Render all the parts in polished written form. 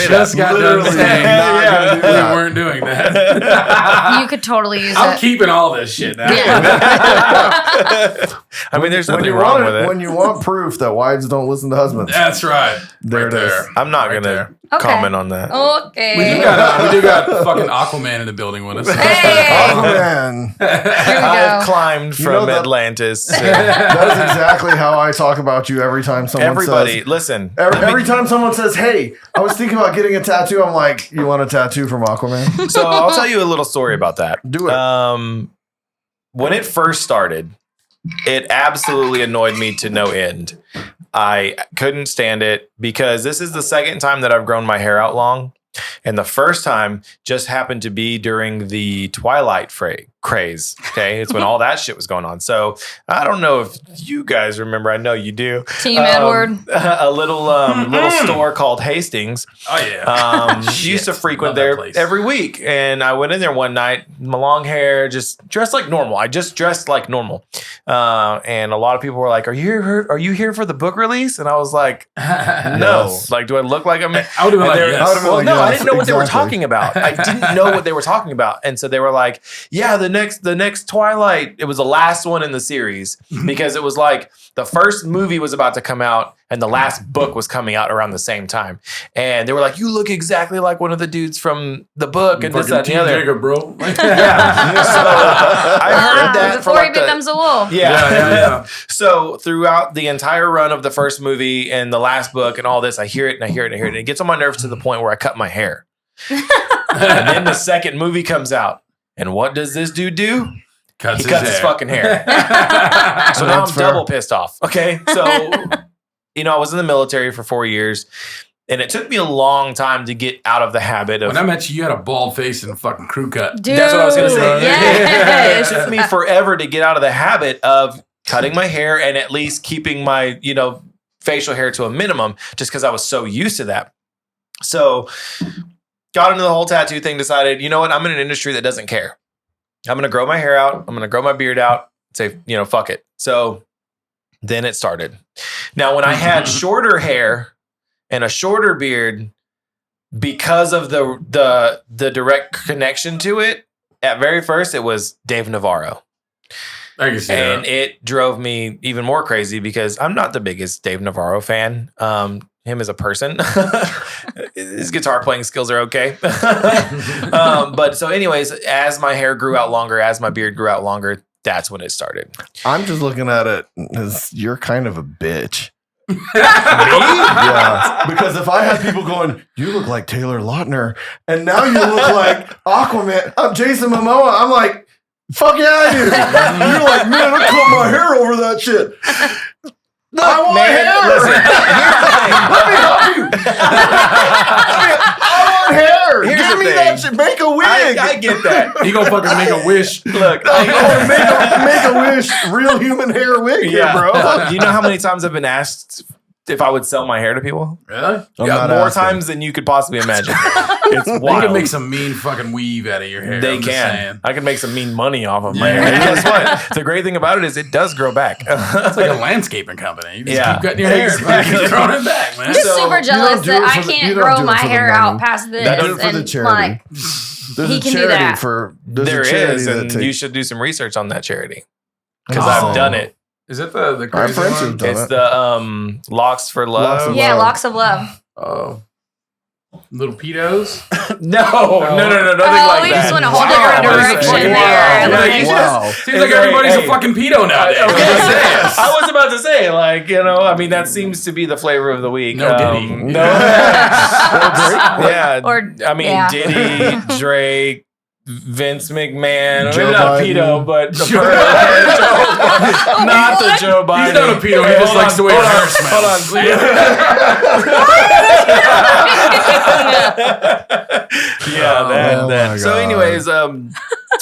say just that. got done saying we weren't doing that. You could totally use I'm it. keeping all this shit now. I mean, there's nothing wrong with it. When you want proof that wives don't listen to husbands, That's right. there Right it is. there. I'm not Right going there. to comment on that. Okay. We do got fucking Aquaman in the building with us. Hey! Aquaman. Here we I've go. climbed You from know that- Atlantis. That is exactly how I talk about you every time someone Everybody, says. listen. Every time someone says, "Hey, I was thinking about getting a tattoo," I'm like, "You want a tattoo from Aquaman?" So I'll tell you a little story about that. Do it. When it first started, it absolutely annoyed me to no end. I couldn't stand it because this is the second time that I've grown my hair out long. And the first time just happened to be during the Twilight craze. Okay. It's when all that shit was going on. So I don't know if you guys remember. I know you do. Team Edward. A little store called Hastings. Oh, yeah. Used to frequent Love that there place. every week. And I went in there one night, my long hair, just dressed like normal. I just dressed like normal. And a lot of people were like, Are you here for the book release? And I was like, no. Yes. Like, do I look like I'm... I would have been like, yes. I would've been Well, like, no, I yes, didn't know what they were exactly. talking about. I didn't know what they were talking about. And so they were like, yeah, the next Twilight, it was the last one in the series because it was like the first movie was about to come out and the last book was coming out around the same time. And they were like, you look exactly like one of the dudes from the book and this, that, and the Team other. Jacob, bro. Yeah. So I heard that Before for he like becomes a wolf. Yeah. So throughout the entire run of the first movie and the last book and all this, I hear it and I hear it and I hear it. And it gets on my nerves to the point where I cut my hair. And then the second movie comes out. And what does this dude do? Cuts He cuts his fucking hair. So now I'm That's fair. double pissed off. Okay. So, I was in the military for 4 years. And it took me a long time to get out of the habit of... When I met you had a bald face and a fucking crew cut. Dude. That's what I was going to say. Yes. It took me forever to get out of the habit of cutting my hair and at least keeping my, facial hair to a minimum just because I was so used to that. So got into the whole tattoo thing, decided, you know what? I'm in an industry that doesn't care. I'm going to grow my hair out. I'm going to grow my beard out. Say, fuck it. So then it started. Now, when I had shorter hair and a shorter beard, because of the direct connection to it, at very first, it was Dave Navarro. I can see And that. it drove me even more crazy because I'm not the biggest Dave Navarro fan. Him as a person, his guitar playing skills are okay. But so anyways, as my hair grew out longer, as my beard grew out longer, that's when it started. I'm just looking at it as you're kind of a bitch. Yeah, because if I had people going, "You look like Taylor Lautner," and now you look like Aquaman, I'm Jason Momoa, I'm like, "Fuck yeah, I do." You're like, "Man, I cut my hair over that shit." I want hair. Listen, Let me help you. I want hair. Here's Give the me thing. that shit. Make a wig. I get that. He gonna fucking make a wish. Look, Make a wish. Real human hair wig here, bro. Do you know how many times I've been asked if I would sell my hair to people? Really? I'm Yeah, not more asking. times than you could possibly imagine. It's They wild. can make some mean fucking weave out of your hair. They I'm just can. saying. I can make some mean money off of my Yeah. hair. And guess what? The great thing about it is it does grow back. It's like a landscaping company. You just Yeah. keep cutting your hair. Exactly. Keep throwing it back, man. I'm just So, super jealous do that it I for the- you can't don't grow do it my for the hair money. out past this. You do it for the and charity. like, There's He a can do charity that. for there's There a charity is, that and takes- you should do some research on that charity because Oh. I've done it. Is it the Our crazy friends one? have done It's it. the Locks for Locks Love. of yeah, Love. locks of love. Oh. Little pedos? No, nothing Oh, like we that. just went a whole Wow. different direction Wow. there. Yeah, Like, you Wow. Seems like everybody's a fucking pedo nowadays. I was about to say, I mean, that seems to be the flavor of the week. No Diddy. No. Yeah. Or- I mean, yeah. Diddy, Drake, Vince McMahon. Joe Maybe not Biden. pedo, but the Joe not the Joe Biden. He's not a pedo. He Hey, just hold likes on, the way hold his hair on, smells. Yeah, that. Oh that. my So, God. anyways, at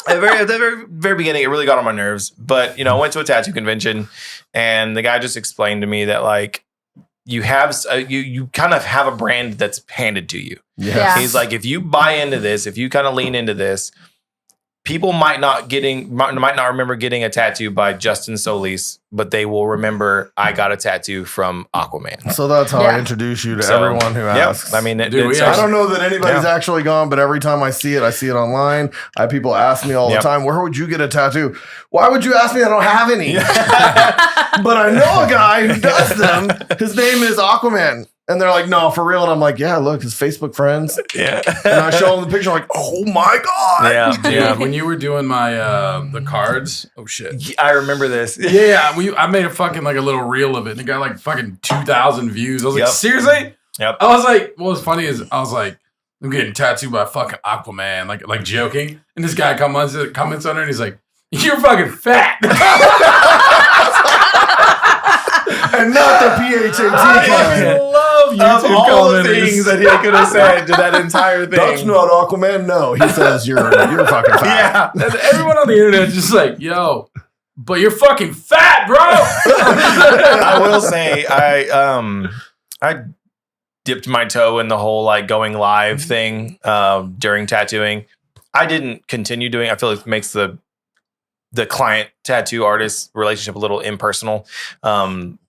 the very beginning, it really got on my nerves. But I went to a tattoo convention, and the guy just explained to me that you have you kind of have a brand that's handed to you. Yes. Yeah. He's like, if you buy into this, if you kind of lean into this, people might not remember getting a tattoo by Justin Solis, but they will remember I got a tattoo from Aquaman. So that's how I introduce you to everyone who asks. I mean, I don't know that anybody's actually gone, but every time I see it online. I have people ask me all the time, where would you get a tattoo? Why would you ask me? I don't have any. But I know a guy who does them. His name is Aquaman. And they're like, no, for real. And I'm like, yeah, look, his Facebook friends. Yeah. And I show them the picture. I'm like, oh my God. Yeah. Dude, when you were doing my the cards, oh shit. I remember this. Yeah. I made a fucking like a little reel of it. And it got like fucking 2,000 views. I was like, seriously? Yep. I was like, what was funny is I was like, I'm getting tattooed by fucking Aquaman, like joking. And this guy comments on it and he's like, you're fucking fat. And not the PHAT I love YouTube of all the things that he could have said to that entire thing. That's not Aquaman. No, he says you're fucking fat. Yeah, and everyone on the internet is just like, yo, but you're fucking fat, bro. I will say, I dipped my toe in the whole like going live thing during tattooing. I didn't continue doing. I feel like it makes the client tattoo artist relationship a little impersonal.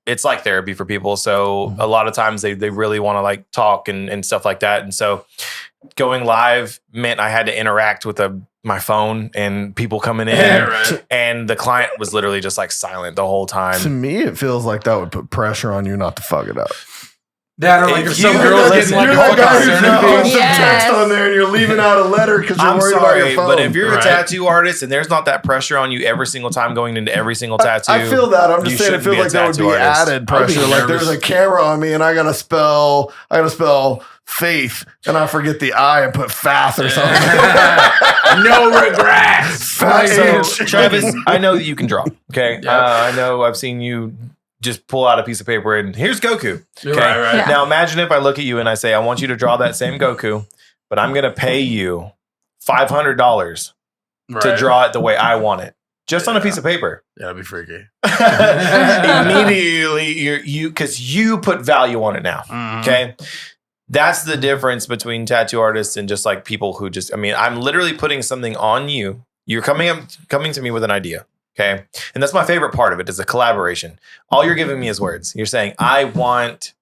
It's like therapy for people. So a lot of times they really want to like talk and stuff like that. And so going live meant I had to interact with my phone and people coming in. Yeah, right. And the client was literally just like silent the whole time. To me, it feels like that would put pressure on you not to fuck it up. That or like if some you- girl's listen, getting like You're a that guy fucking who's certain throwing thing. some Yes. text on there and you're leaving out a letter because you're I'm worried about your sorry, phone. but if you're Right. a tattoo artist and there's not that pressure on you every single time going into every single tattoo, I feel that. I'm you just saying it shouldn't feels be a like there would be tattoo artist. added I would be pressure. Like there's nervous. a camera on me and I gotta spell faith and I forget the I and put fath or something. No regrets. So, Travis, I know that you can draw. Okay, Yep. I know I've seen you just pull out a piece of paper and here's Goku. Okay, Right. Yeah. now imagine if I look at you and I say I want you to draw that same Goku, but I'm going to pay you $500 to Right. draw it the way I want it, just on a piece of paper. Yeah, that'd be freaky. Immediately, you because you put value on it now. Okay. That's the difference between tattoo artists and just like people who just, I mean, I'm literally putting something on you. You're coming to me with an idea. Okay. And that's my favorite part of it is a collaboration. All you're giving me is words. You're saying, I want,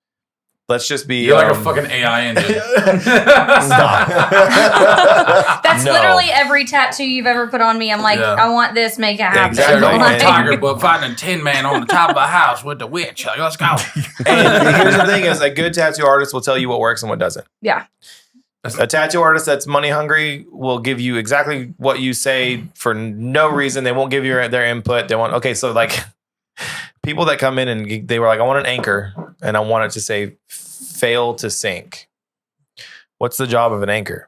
let's just be. You're like a fucking AI engine. That's No. literally every tattoo you've ever put on me. I'm like, Yeah. I want this, make it happen. Exactly. Like, Like- Tiger, but fighting a tin man on the top of a house with the witch. Like, let's go. And here's the thing is a good tattoo artist will tell you what works and what doesn't. Yeah. A tattoo artist that's money hungry will give you exactly what you say for no reason. They won't give you their input. They want, okay, so like people that come in and they were like, I want an anchor and I want it to say fail to sink. What's the job of an anchor?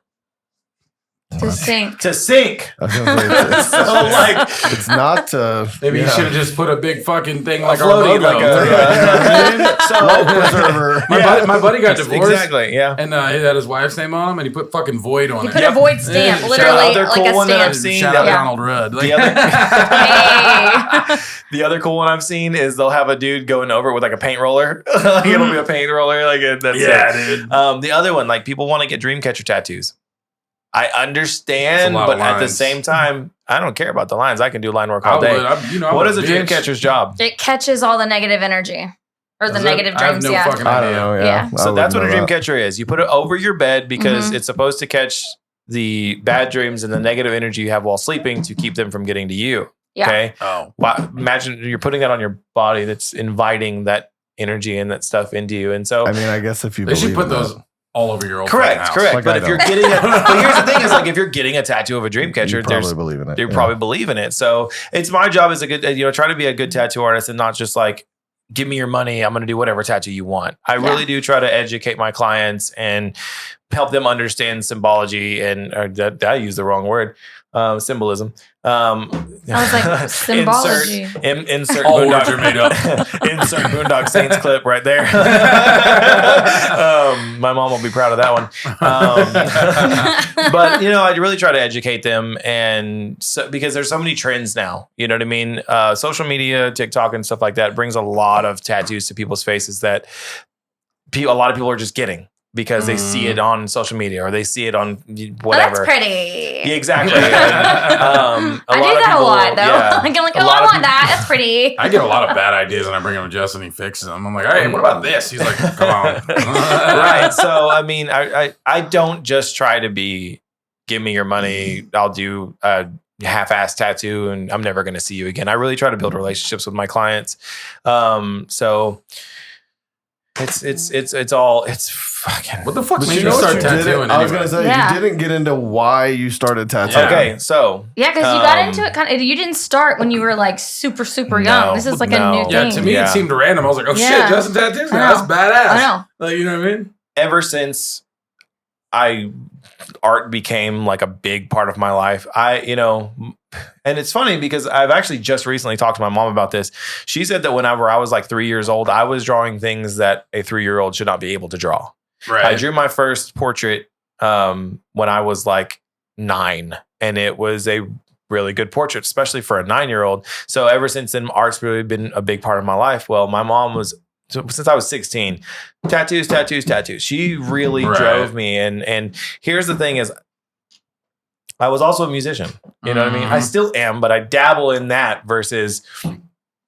To sink. To sink. I was gonna say, it's, So like it's not Maybe you yeah. should have just put a big fucking thing like our floaty, logo. like so life preserver. My buddy got divorced. Exactly, yeah. And he had his wife's name on him, and he put fucking void on He it. put a void stamp, Yeah. literally, Other like cool a one that I've stamp. seen. Shout out Yeah. Donald Rudd. Like, The other, Hey. the other cool one I've seen is they'll have a dude going over it with like a paint roller. Like, it'll be a paint roller. Like that's yeah, it. dude. The other one, like people want to get dream catcher tattoos. I understand, It's a lot but of at the lines. same time, I don't care about the lines. I can do line work I all day. would. I What was is a dream catcher's job? It catches all the negative energy. Or the Is it? negative I have dreams, no yeah. fucking I idea. don't know. Yeah. Yeah. So that's what a dream catcher. catcher is. You put it over your bed because Mhm. it's supposed to catch the bad dreams and the negative energy you have while sleeping to keep them from getting to you. Yeah. Okay. Oh. Well, imagine you're putting that on your body that's inviting that energy and that stuff into you. And so I mean, I guess if you They should believe put in those that, all over your old correct. fucking house. Like But I if you're don't. getting it, but here's the thing is like if you're getting a tattoo of a dream catcher, you there's probably believe in it. you yeah. probably believe in it. So it's my job as a good, try to be a good tattoo artist and not just like, give me your money. I'm going to do whatever tattoo you want. I really do try to educate my clients and help them understand symbology or I used the wrong word, symbolism. I was like, symbology. Insert All Boondock, words are made up. insert Boondock Saints clip right there. My mom will be proud of that one. But I really try to educate them, and so, because there's so many trends now, you know what I mean? Social media, TikTok, and stuff like that brings a lot of tattoos to people's faces that a lot of people are just getting. because they see it on social media or they see it on Oh, whatever. that's pretty. Yeah, exactly. And, I do that a lot, though. Yeah, I'm like, a oh, lot I of want that. That's pretty. I get a lot of bad ideas and I bring them to Justin. He fixes them. I'm like, hey, what about this? He's like, come on. right. So, I mean, I don't just try to be, give me your money. I'll do a half-ass tattoo and I'm never going to see you again. I really try to build relationships with my clients. So it's fucking. What the fuck But made you you know what start you tattooing didn't? I was anyway? gonna say Yeah. you didn't get into why you started tattooing. Okay, so Yeah, because you got into it kind of. You didn't start when you were like super young. No, This is like no. a new Yeah, thing. to me Yeah. it seemed random. I was like, oh Yeah. shit, Justin tattoos I now. know. That's badass. I know. Like, you know what I mean? ever since art became like a big part of my life, and it's funny because I've actually just recently talked to my mom about this. She said that whenever I was like 3 years old, I was drawing things that a 3-year-old should not be able to draw. Right. I drew my first portrait when I was like 9, and it was a really good portrait, especially for a 9-year-old. So ever since then, art's really been a big part of my life. Well, my mom was, since I was 16, tattoos. She really Right. drove me. And here's the thing is, I was also a musician. You know what I mean? I still am, but I dabble in that versus, and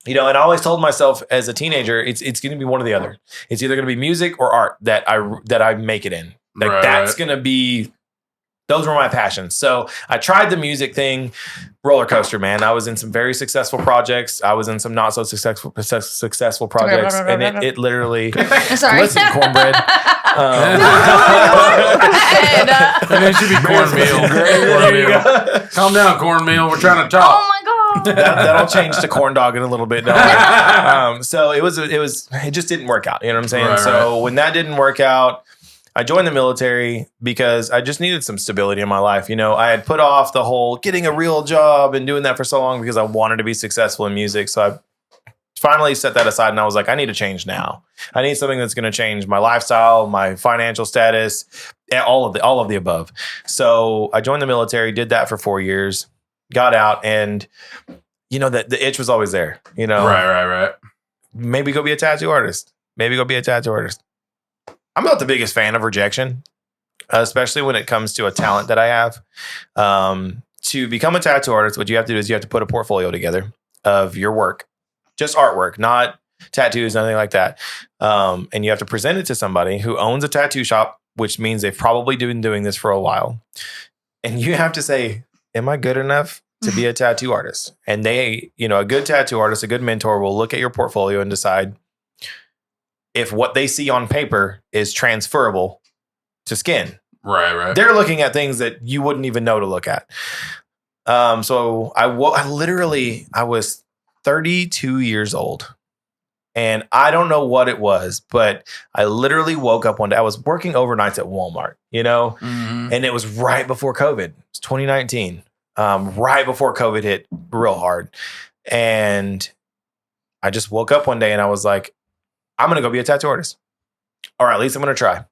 I always told myself as a teenager, it's going to be one or the other. It's either going to be music or art that I make it in. Like Right, that's right. going to be, those were my passions. So I tried the music thing, roller coaster, man. I was in some very successful projects. I was in some not so successful projects, and it literally. Sorry. Listen, cornbread. And it should be cornmeal. There you Cornmeal. go. Calm down, cornmeal. We're trying to talk. Oh my god. That'll change to corn dog in a little bit. Don't worry. So it just didn't work out. You know what I'm saying? Right, So when that didn't work out, I joined the military because I just needed some stability in my life. I had put off the whole getting a real job and doing that for so long because I wanted to be successful in music. So I finally set that aside and I was like, I need to change now. I need something that's going to change my lifestyle, my financial status, all of the above. So I joined the military, did that for 4 years, got out, and that the itch was always there. Right. Maybe go be a tattoo artist. I'm not the biggest fan of rejection, especially when it comes to a talent that I have. To become a tattoo artist, what you have to do is you have to put a portfolio together of your work, just artwork, not tattoos, nothing like that. And you have to present it to somebody who owns a tattoo shop, which means they've probably been doing this for a while. And you have to say, am I good enough to be a tattoo artist? And they, a good tattoo artist, a good mentor will look at your portfolio and decide if what they see on paper is transferable to skin. Right. They're looking at things that you wouldn't even know to look at. So I was 32 years old, and I don't know what it was, but I literally woke up one day. I was working overnights at Walmart, Mhm. and it was right before COVID. It's 2019, right before COVID hit real hard. And I just woke up one day and I was like, I'm going to go be a tattoo artist. Or at least I'm going to try.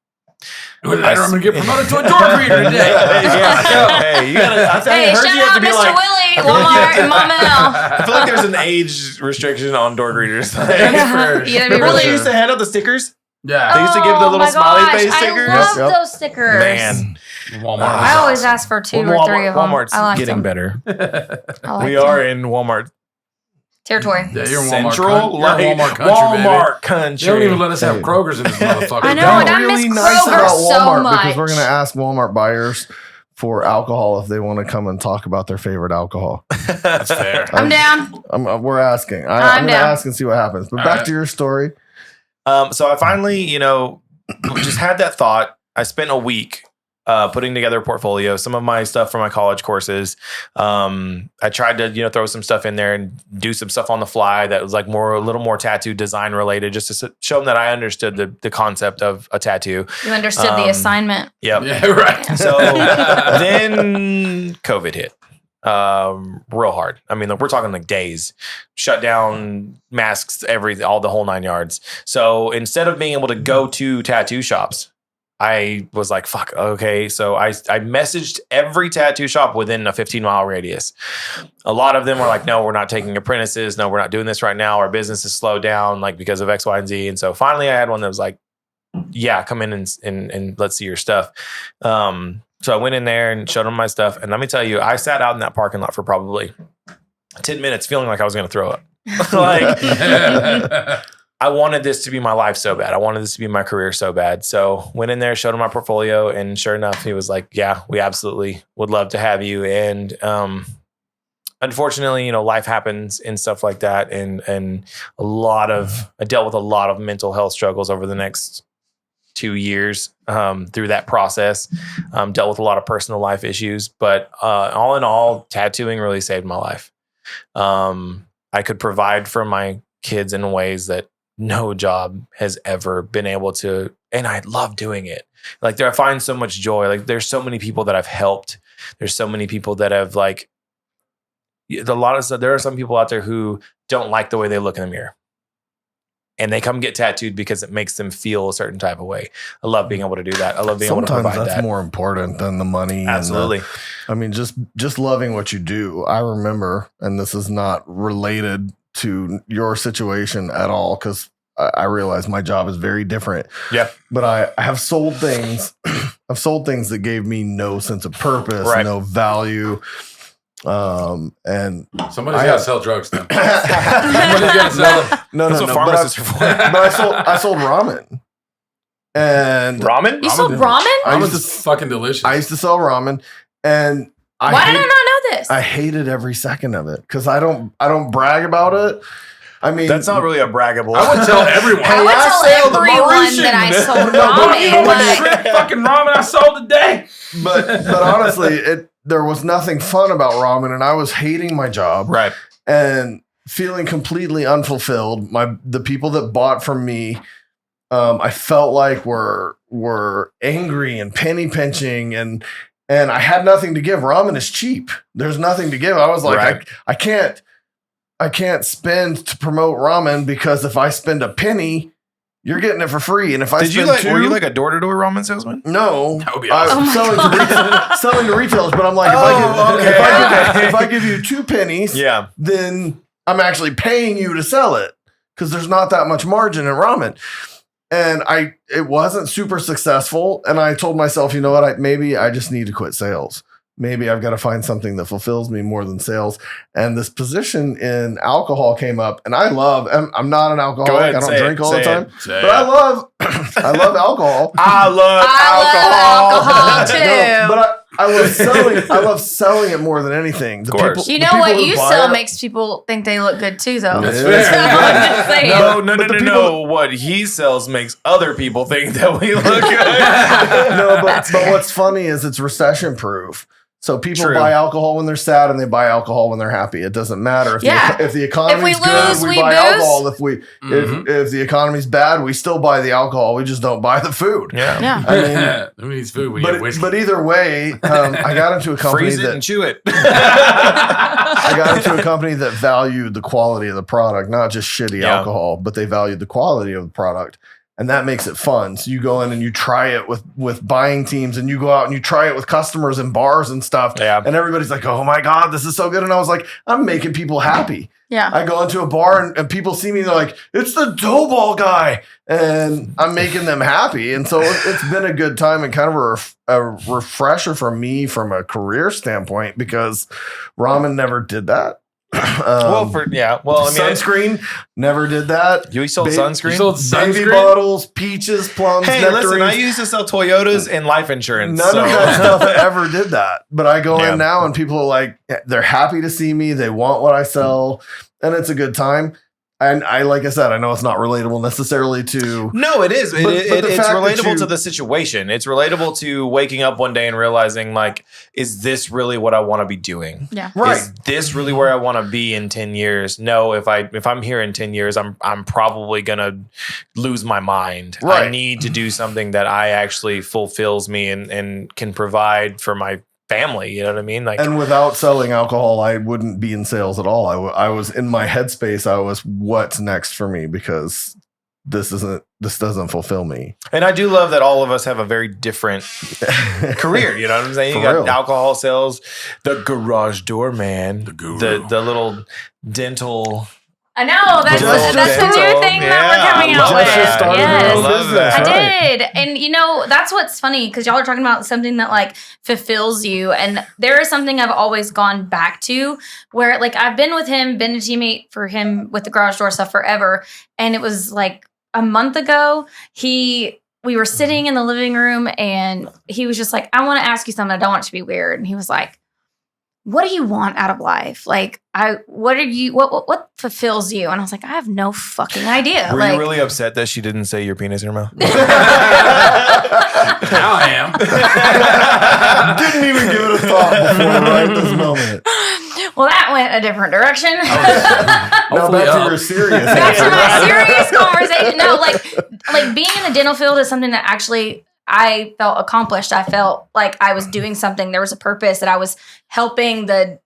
I'm going to get promoted to a door greeter today. Hey, you gotta, I Hey, heard shout you have out to be Mr. like, Willie, Walmart, and Mama L. I feel like there's an age restriction on door greeters. Like, For Yeah, remember really. they used to hand out the stickers? Yeah. They used to give the Oh little my smiley gosh, face stickers. I love Yep. those stickers. Man, Walmart. I always ask for 2 or 3 of them. Walmart's I like getting them. better. I like We them. are in Walmart Territory. Yeah, you're in Walmart. Central, You're in Walmart country, baby. Walmart country. They don't even let us have Hey. Kroger's in this motherfucker. I know, Don't. and I miss nice Kroger about so Walmart much. because we're going to ask Walmart buyers for alcohol if they want to come and talk about their favorite alcohol. That's fair. I'm down. We're asking. I'm I'm going to down. ask and see what happens. But All back right. to your story. So I finally, just had that thought. I spent a week putting together a portfolio, some of my stuff for my college courses. I tried to, throw some stuff in there and do some stuff on the fly that was like a little more tattoo design related, just to show them that I understood the concept of a tattoo. You understood the assignment. Yep. Yeah, right. So then COVID hit real hard. I mean, we're talking like days, shut down, masks, all the whole 9 yards. So instead of being able to go to tattoo shops, I was like, fuck, okay. So I messaged every tattoo shop within a 15-mile radius. A lot of them were like, no, we're not taking apprentices. No, we're not doing this right now. Our business is slowed down, like because of X, Y, and Z. And so finally I had one that was like, yeah, come in and let's see your stuff. So I went in there and showed them my stuff. And let me tell you, I sat out in that parking lot for probably 10 minutes feeling like I was going to throw up. Like, I wanted this to be my life so bad. I wanted this to be my career so bad. So went in there, showed him my portfolio, and sure enough, he was like, yeah, we absolutely would love to have you. And unfortunately, life happens and stuff like that. And I dealt with a lot of mental health struggles over the next 2 years through that process. Dealt with a lot of personal life issues, but all in all, tattooing really saved my life. I could provide for my kids in ways that no job has ever been able to, and I love doing it. Like I find so much joy. Like there's so many people that I've helped. There's so many people that have there are some people out there who don't like the way they look in the mirror. And they come get tattooed because it makes them feel a certain type of way. I love being able to do that. I love being able to provide that. Sometimes that's more important than the money. Absolutely. Just loving what you do. I remember, and this is not related to your situation at all, because I realize my job is very different. Yeah. But I have sold things. I've sold things that gave me no sense of purpose, no value. And somebody's got to sell drugs then. Somebody's got to sell them. No. But I sold ramen. And ramen? You sold ramen? Ramen's fucking delicious. I used to sell ramen, and why did I not know this? I hated every second of it because I don't brag about it. I mean, that's not really a braggable. I would tell everyone. I would tell everyone that I sold ramen. Fucking ramen I sold today. But honestly, there was nothing fun about ramen, and I was hating my job, right, and feeling completely unfulfilled. The people that bought from me, I felt like were angry and penny pinching, and I had nothing to give. Ramen is cheap. There's nothing to give. I was like, right. I can't spend to promote ramen because if I spend a penny, you're getting it for free. And if I were you like a door-to-door ramen salesman? No, that would be awesome. Selling to retailers. But I'm like, if I give you 2 pennies, then I'm actually paying you to sell it because there's not that much margin in ramen. And it wasn't super successful. And I told myself, you know what? Maybe I just need to quit sales. Maybe I've got to find something that fulfills me more than sales. And this position in alcohol came up, and I'm not an alcoholic. I don't drink all the time, but I love alcohol. I love alcohol too. No, but I love selling. I love selling it more than anything. You know what you sell makes people think they look good too, though. That's fair. No. What he sells makes other people think that we look good. No, but what's funny is it's recession proof. So people buy alcohol when they're sad, and they buy alcohol when they're happy. It doesn't matter if the economy's good, we buy alcohol. If the economy's bad, we still buy the alcohol. We just don't buy the food. Yeah. I mean, who needs food when you have whiskey? But either way, I got into a company freeze it and chew it. I got into a company that valued the quality of the product, not just shitty alcohol, but they valued the quality of the product. And that makes it fun. So you go in and you try it with buying teams, and you go out and you try it with customers in bars and stuff. Yeah. And everybody's like, oh my God, this is so good. And I was like, I'm making people happy. Yeah. I go into a bar and people see me and they're like, it's the dough ball guy. And I'm making them happy. And so it's been a good time and kind of a refresher for me from a career standpoint, because ramen never did that. Sunscreen never did that. You sold sunscreen? You sold sunscreen? Baby bottles, peaches, plums, nectarines. Listen, I used to sell Toyotas and life insurance. None of that stuff ever did that. But I go in now and people are like, they're happy to see me. They want what I sell, and it's a good time. And like I said, I know it's not relatable necessarily to. No, it is. It's relatable to the situation. It's relatable to waking up one day and realizing, like, is this really what I want to be doing? Yeah. Right. Is this really where I want to be in 10 years? No, if I'm here in 10 years, I'm probably gonna lose my mind. Right. I need to do something that I actually fulfills me and can provide for my family, you know what I mean? Like, and without selling alcohol, I wouldn't be in sales at all. I was in my headspace. I was, what's next for me, because this doesn't fulfill me. And I do love that all of us have a very different career. You know what I'm saying? You got alcohol sales, the garage door man, the little dental. I know that's the new thing that we're coming out with. just started her Yes. own I love business. that. I right. did. And you know, that's what's funny because y'all are talking about something that like fulfills you. And there is something I've always gone back to where like I've been with him, been a teammate for him with the garage door stuff forever. And it was like a month ago, we were sitting in the living room and he was just like, I want to ask you something. I don't want it to be weird. And he was like, what do you want out of life? Like, what fulfills you? And I was like, I have no fucking idea. Were like, you really upset that she didn't say your penis in her mouth? Now I am. Didn't even give it a thought before right this moment. well, that went a different direction. Now Hopefully back to up. your serious. Back to answer. my serious conversation. No, like being in the dental field is something that actually I felt accomplished. I felt like I was doing something. There was a purpose that I was helping the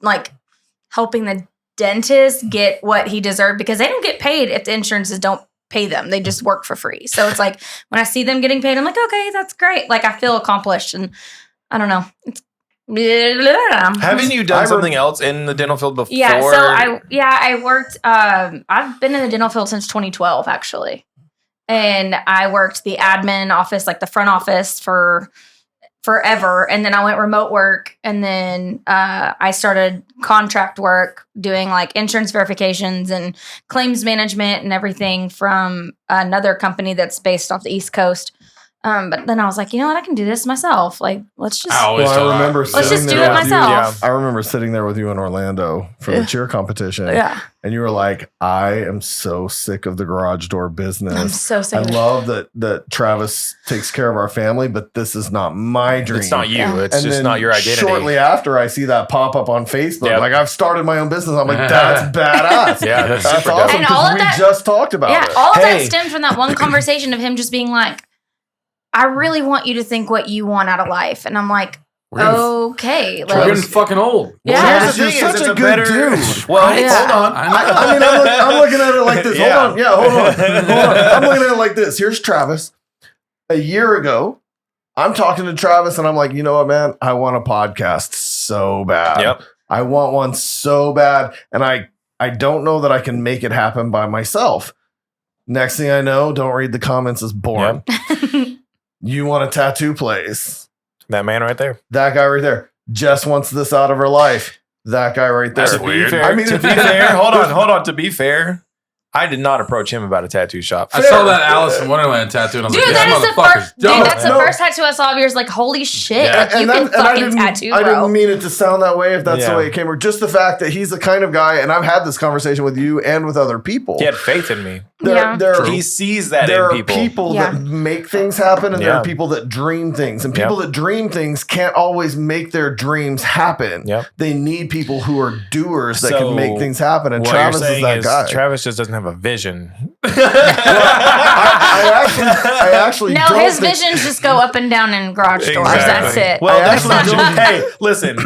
dentist get what he deserved because they don't get paid if the insurances don't pay them. They just work for free. So it's like when I see them getting paid, I'm like, okay, that's great. Like I feel accomplished, and I don't know. It's Haven't you done something else in the dental field before? Yeah, so I worked. I've been in the dental field since 2012, actually, and I worked the admin office, like the front office, for forever. And then I went remote work, and then I started contract work, doing like insurance verifications and claims management and everything from another company that's based off the East Coast. But then I was like, you know what? I can do this myself. Like, let's just. I always Well, tell I her, remember Let's sitting just do there it with you. myself. I remember sitting there with you in Orlando for the cheer competition. Yeah, And you were like, I am so sick of the garage door business. I'm so sick I of it. love that Travis takes care of our family, but this is not my dream. It's not you. Yeah. It's And just then not your identity. Shortly after, I see that pop up on Facebook. Yep. Like, I've started my own business. I'm like, that's badass. Yeah, that's That's super awesome. And all Because of we that- just talked about Yeah, it. all of Hey. that stemmed from that one conversation of him just being like, I really want you to think what you want out of life. And I'm like, We're getting, okay. we're getting Like, fucking old. yeah. Here's the You're thing such is, a it's good better. dude. Well, Yeah. hold on. I know. I mean, I'm looking at it like this. Yeah. Hold on. Yeah, hold on. Hold on. I'm looking at it like this. Here's Travis. A year ago, I'm talking to Travis and I'm like, you know what, man? I want a podcast so bad. Yep. I want one so bad. And I don't know that I can make it happen by myself. Next thing I know, don't read the comments is born. You want a tattoo place. That man right there. That guy right there. Jess wants this out of her life. That guy right there. To be weird. fair, I mean, to be fair, hold on. To be fair, I did not approach him about a tattoo shop. I saw that Alice in Wonderland tattoo, and I was dude, like, that this is the motherfucker's first. Dude, dope. that's the No. first tattoo I saw of yours. Like, holy shit! Yeah. Like, you can fucking tattoo, I bro. didn't mean it to sound that way if that's Yeah. the way it came. Or just the fact that he's the kind of guy, and I've had this conversation with you and with other people. He had faith in me. Yeah. He sees that there in are people. people Yeah. that make things happen, and there Yeah. are people that dream things. And people that dream things can't always make their dreams happen. Yep. They need people who are doers that So, can make things happen. And What Travis you're is saying that is guy. Travis just doesn't have a vision. I actually No, don't his think- visions just go up and down in garage doors. That's it. Well, I that's not actually your. don't- Hey, listen,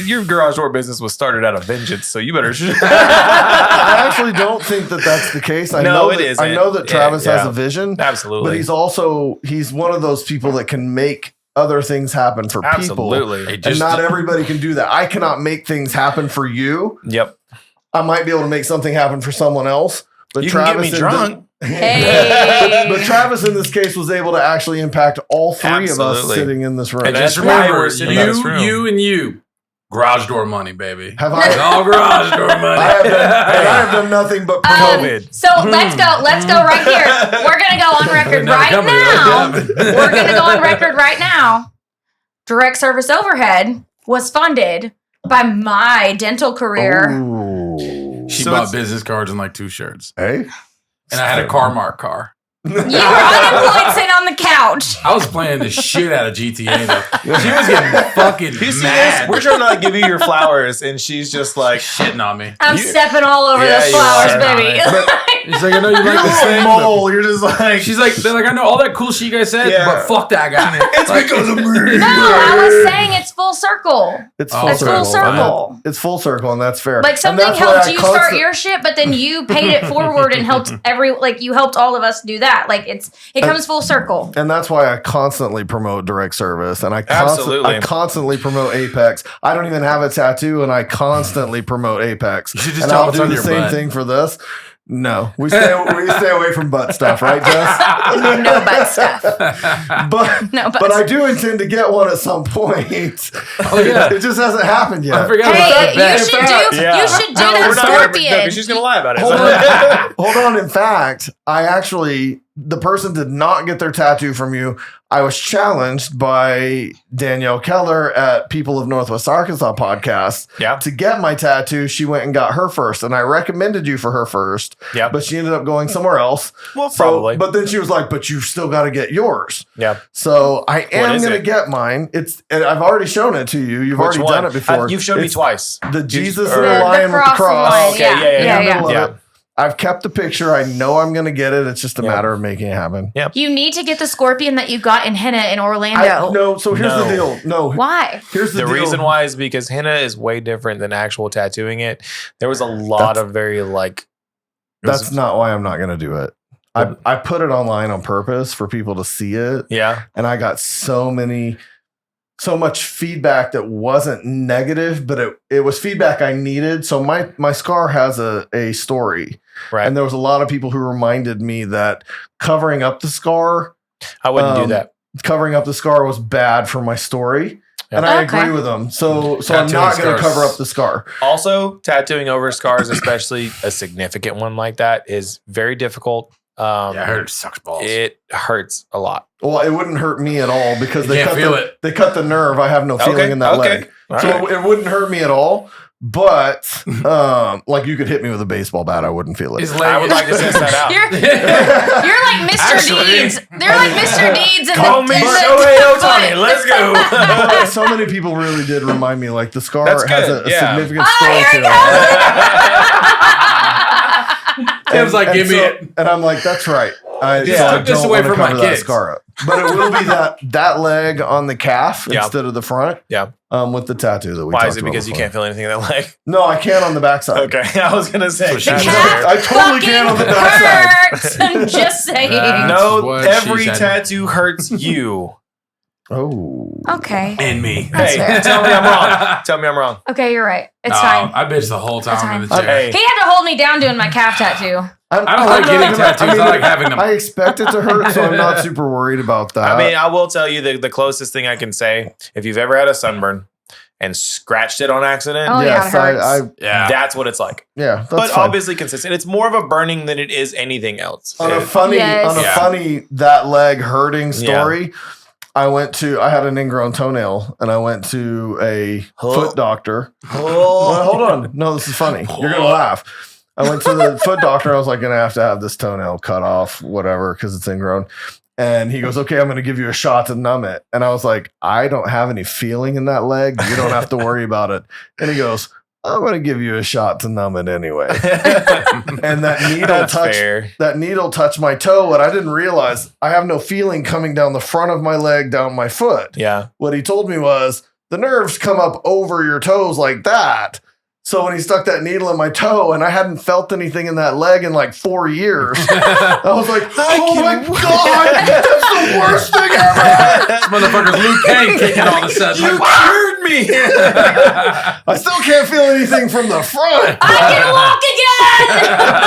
your garage door business was started out of vengeance, so you better. I actually don't think that that's the case. I No, know it that, isn't. I know that Travis Yeah. has a vision, Absolutely. but he's one of those people that can make other things happen for people. Absolutely. Hey, And just not everybody can do that. I cannot make things happen for you. Yep. I might be able to make something happen for someone else. But You can get me in drunk. Hey. But Travis in this case was able to actually impact all three of us Absolutely. sitting in this room. And That's just why remember, we're sitting in this room. you, garage door money, baby. Have It's I? all garage door money. I have done nothing but COVID. So let's go right here. We're gonna go on record Another right company, now. like We're gonna go on record right now. Direct service overhead was funded by my dental career. Ooh. She So bought it's- business cards and like 2 shirts. Hey. And I had a Carmark car. You were unemployed sitting on the couch. I was playing the shit out of GTA though. She was getting fucking You see mad. this? We're trying to like give you your flowers, and she's just like, shitting on me. I'm stepping all over Yeah, those you flowers, are. baby. She's like, I know you like this "Little thing. but-" mole." You're just like, She's like, they're like, I know all that cool shit you guys said, Yeah. but fuck that guy. it's because of me. No, I was saying it's full circle. It's Oh, full It's circle. full circle. It's full circle, and that's fair. Like And something that's why helped I you start constant- your shit, but then you paid it forward and helped you helped all of us do that. Like it comes full circle. And that's why I constantly promote direct service, and I Absolutely. constantly promote Apex. I don't even have a tattoo, and I constantly promote Apex. You should just and tell I'll what's do on the your same butt. thing for this. No, we stay away from butt stuff, right, Jess? No butt stuff. But No butt but I stuff. do intend to get one at some point. Oh yeah. It just hasn't happened yet. I forgot about Hey, the you bet. should do Yeah. you should do No, that we're not gonna- scorpion. no, 'cause she's gonna lie about it. Hold on. In fact, the person did not get their tattoo from you. I was challenged by Danielle Keller at People of Northwest Arkansas podcast Yeah. to get my tattoo. She went and got her first, and I recommended you for her first, Yeah. but she ended up going somewhere else. Well, So, probably. but then she was like, "But you've still got to get yours." Yeah. So I am is going to it? get mine. And I've already shown it to you. You've Which already one? done it before. You've showed me It's twice. The Jesus or- and the The lion with the cross cross. line, Okay, yeah, yeah, yeah, yeah. Yeah. I've kept the picture. I know I'm going to get it. It's just a Yeah. matter of making it happen. Yeah. You need to get the scorpion that you got in henna in Orlando. No, so here's No. the deal. No, Why? here's the The deal. reason why is because henna is way different than actual tattooing it. There was a lot of very like. it was- That's not why I'm not going to do it. I put it online on purpose for people to see it, Yeah. and I got so much feedback that wasn't negative, but it was feedback I needed. So my scar has a story, Right. and there was a lot of people who reminded me that covering up the scar I wouldn't do that. covering up the scar was bad for my story. Yeah. And I Okay. agree with them. So I'm Tattooing not going to scars. cover up the scar. Also, tattooing over scars, especially a significant one like that, is very difficult. Yeah, I heard it sucks balls. It hurts a lot. Well, it wouldn't hurt me at all because You they can't cut feel the, it. they cut the nerve. I have no feeling in that leg. All So right. it wouldn't hurt me at all. But like you could hit me with a baseball bat, I wouldn't feel it. His I would like to test that out. You're like Mr. Actually- Deeds. They're like Mr. Deeds in Call the me in the- Shohei the Ohtani. foot. Let's go. But so many people really did remind me like the scar That's has good, a yeah. significant Oh, story here to it it. Tim's like, give me so- it. And I'm like, that's right. I Took this don't away wanna from my cover that kids. scar up. But it will be that leg on the calf Yeah. instead of the front. Yeah. With the tattoo that we Why talked is it about because you before. can't feel anything in that leg? No, I can't on the backside. Okay. I was going to say. The The that's calf fair. I totally can on the backside. hurts. I'm just saying. That's No, what every she said. tattoo hurts you. Oh. Okay. And me. That's Hey, fair. tell me I'm wrong. Tell me I'm wrong. Okay, you're right. It's No, fine. I bitched the whole It's time in the fine. chair. Hey. He had to hold me down doing my calf tattoo. I don't like getting tattoos. I like having them. I expect it to hurt, so I'm not super worried about that. I mean, I will tell you the closest thing I can say, if you've ever had a sunburn and scratched it on accident, Oh, yeah, it hurts. Yeah. that's what it's like. Yeah, that's But fine. obviously consistent. It's more of a burning than it is anything else. on a It- funny, Yes. Yeah. that leg hurting story. I had an ingrown toenail, and I went to a foot doctor. Well, hold on, no, this is funny. You're gonna laugh. I went to the foot doctor. I was like, gonna have to have this toenail cut off, whatever, because it's ingrown. And he goes, okay, I'm going to give you a shot to numb it. And I was like, I don't have any feeling in that leg. You don't have to worry about it. And he goes, I'm going to give you a shot to numb it anyway. And that needle touched my toe. And I didn't realize I have no feeling coming down the front of my leg, down my foot. Yeah. What he told me was the nerves come up over your toes like that. So when he stuck that needle in my toe and I hadn't felt anything in that leg in like 4 years, I was like, oh my God, that's the worst thing ever. This motherfucker's Luke Kane kicking all of a sudden. You cured me. I still can't feel anything from the front. I can walk again.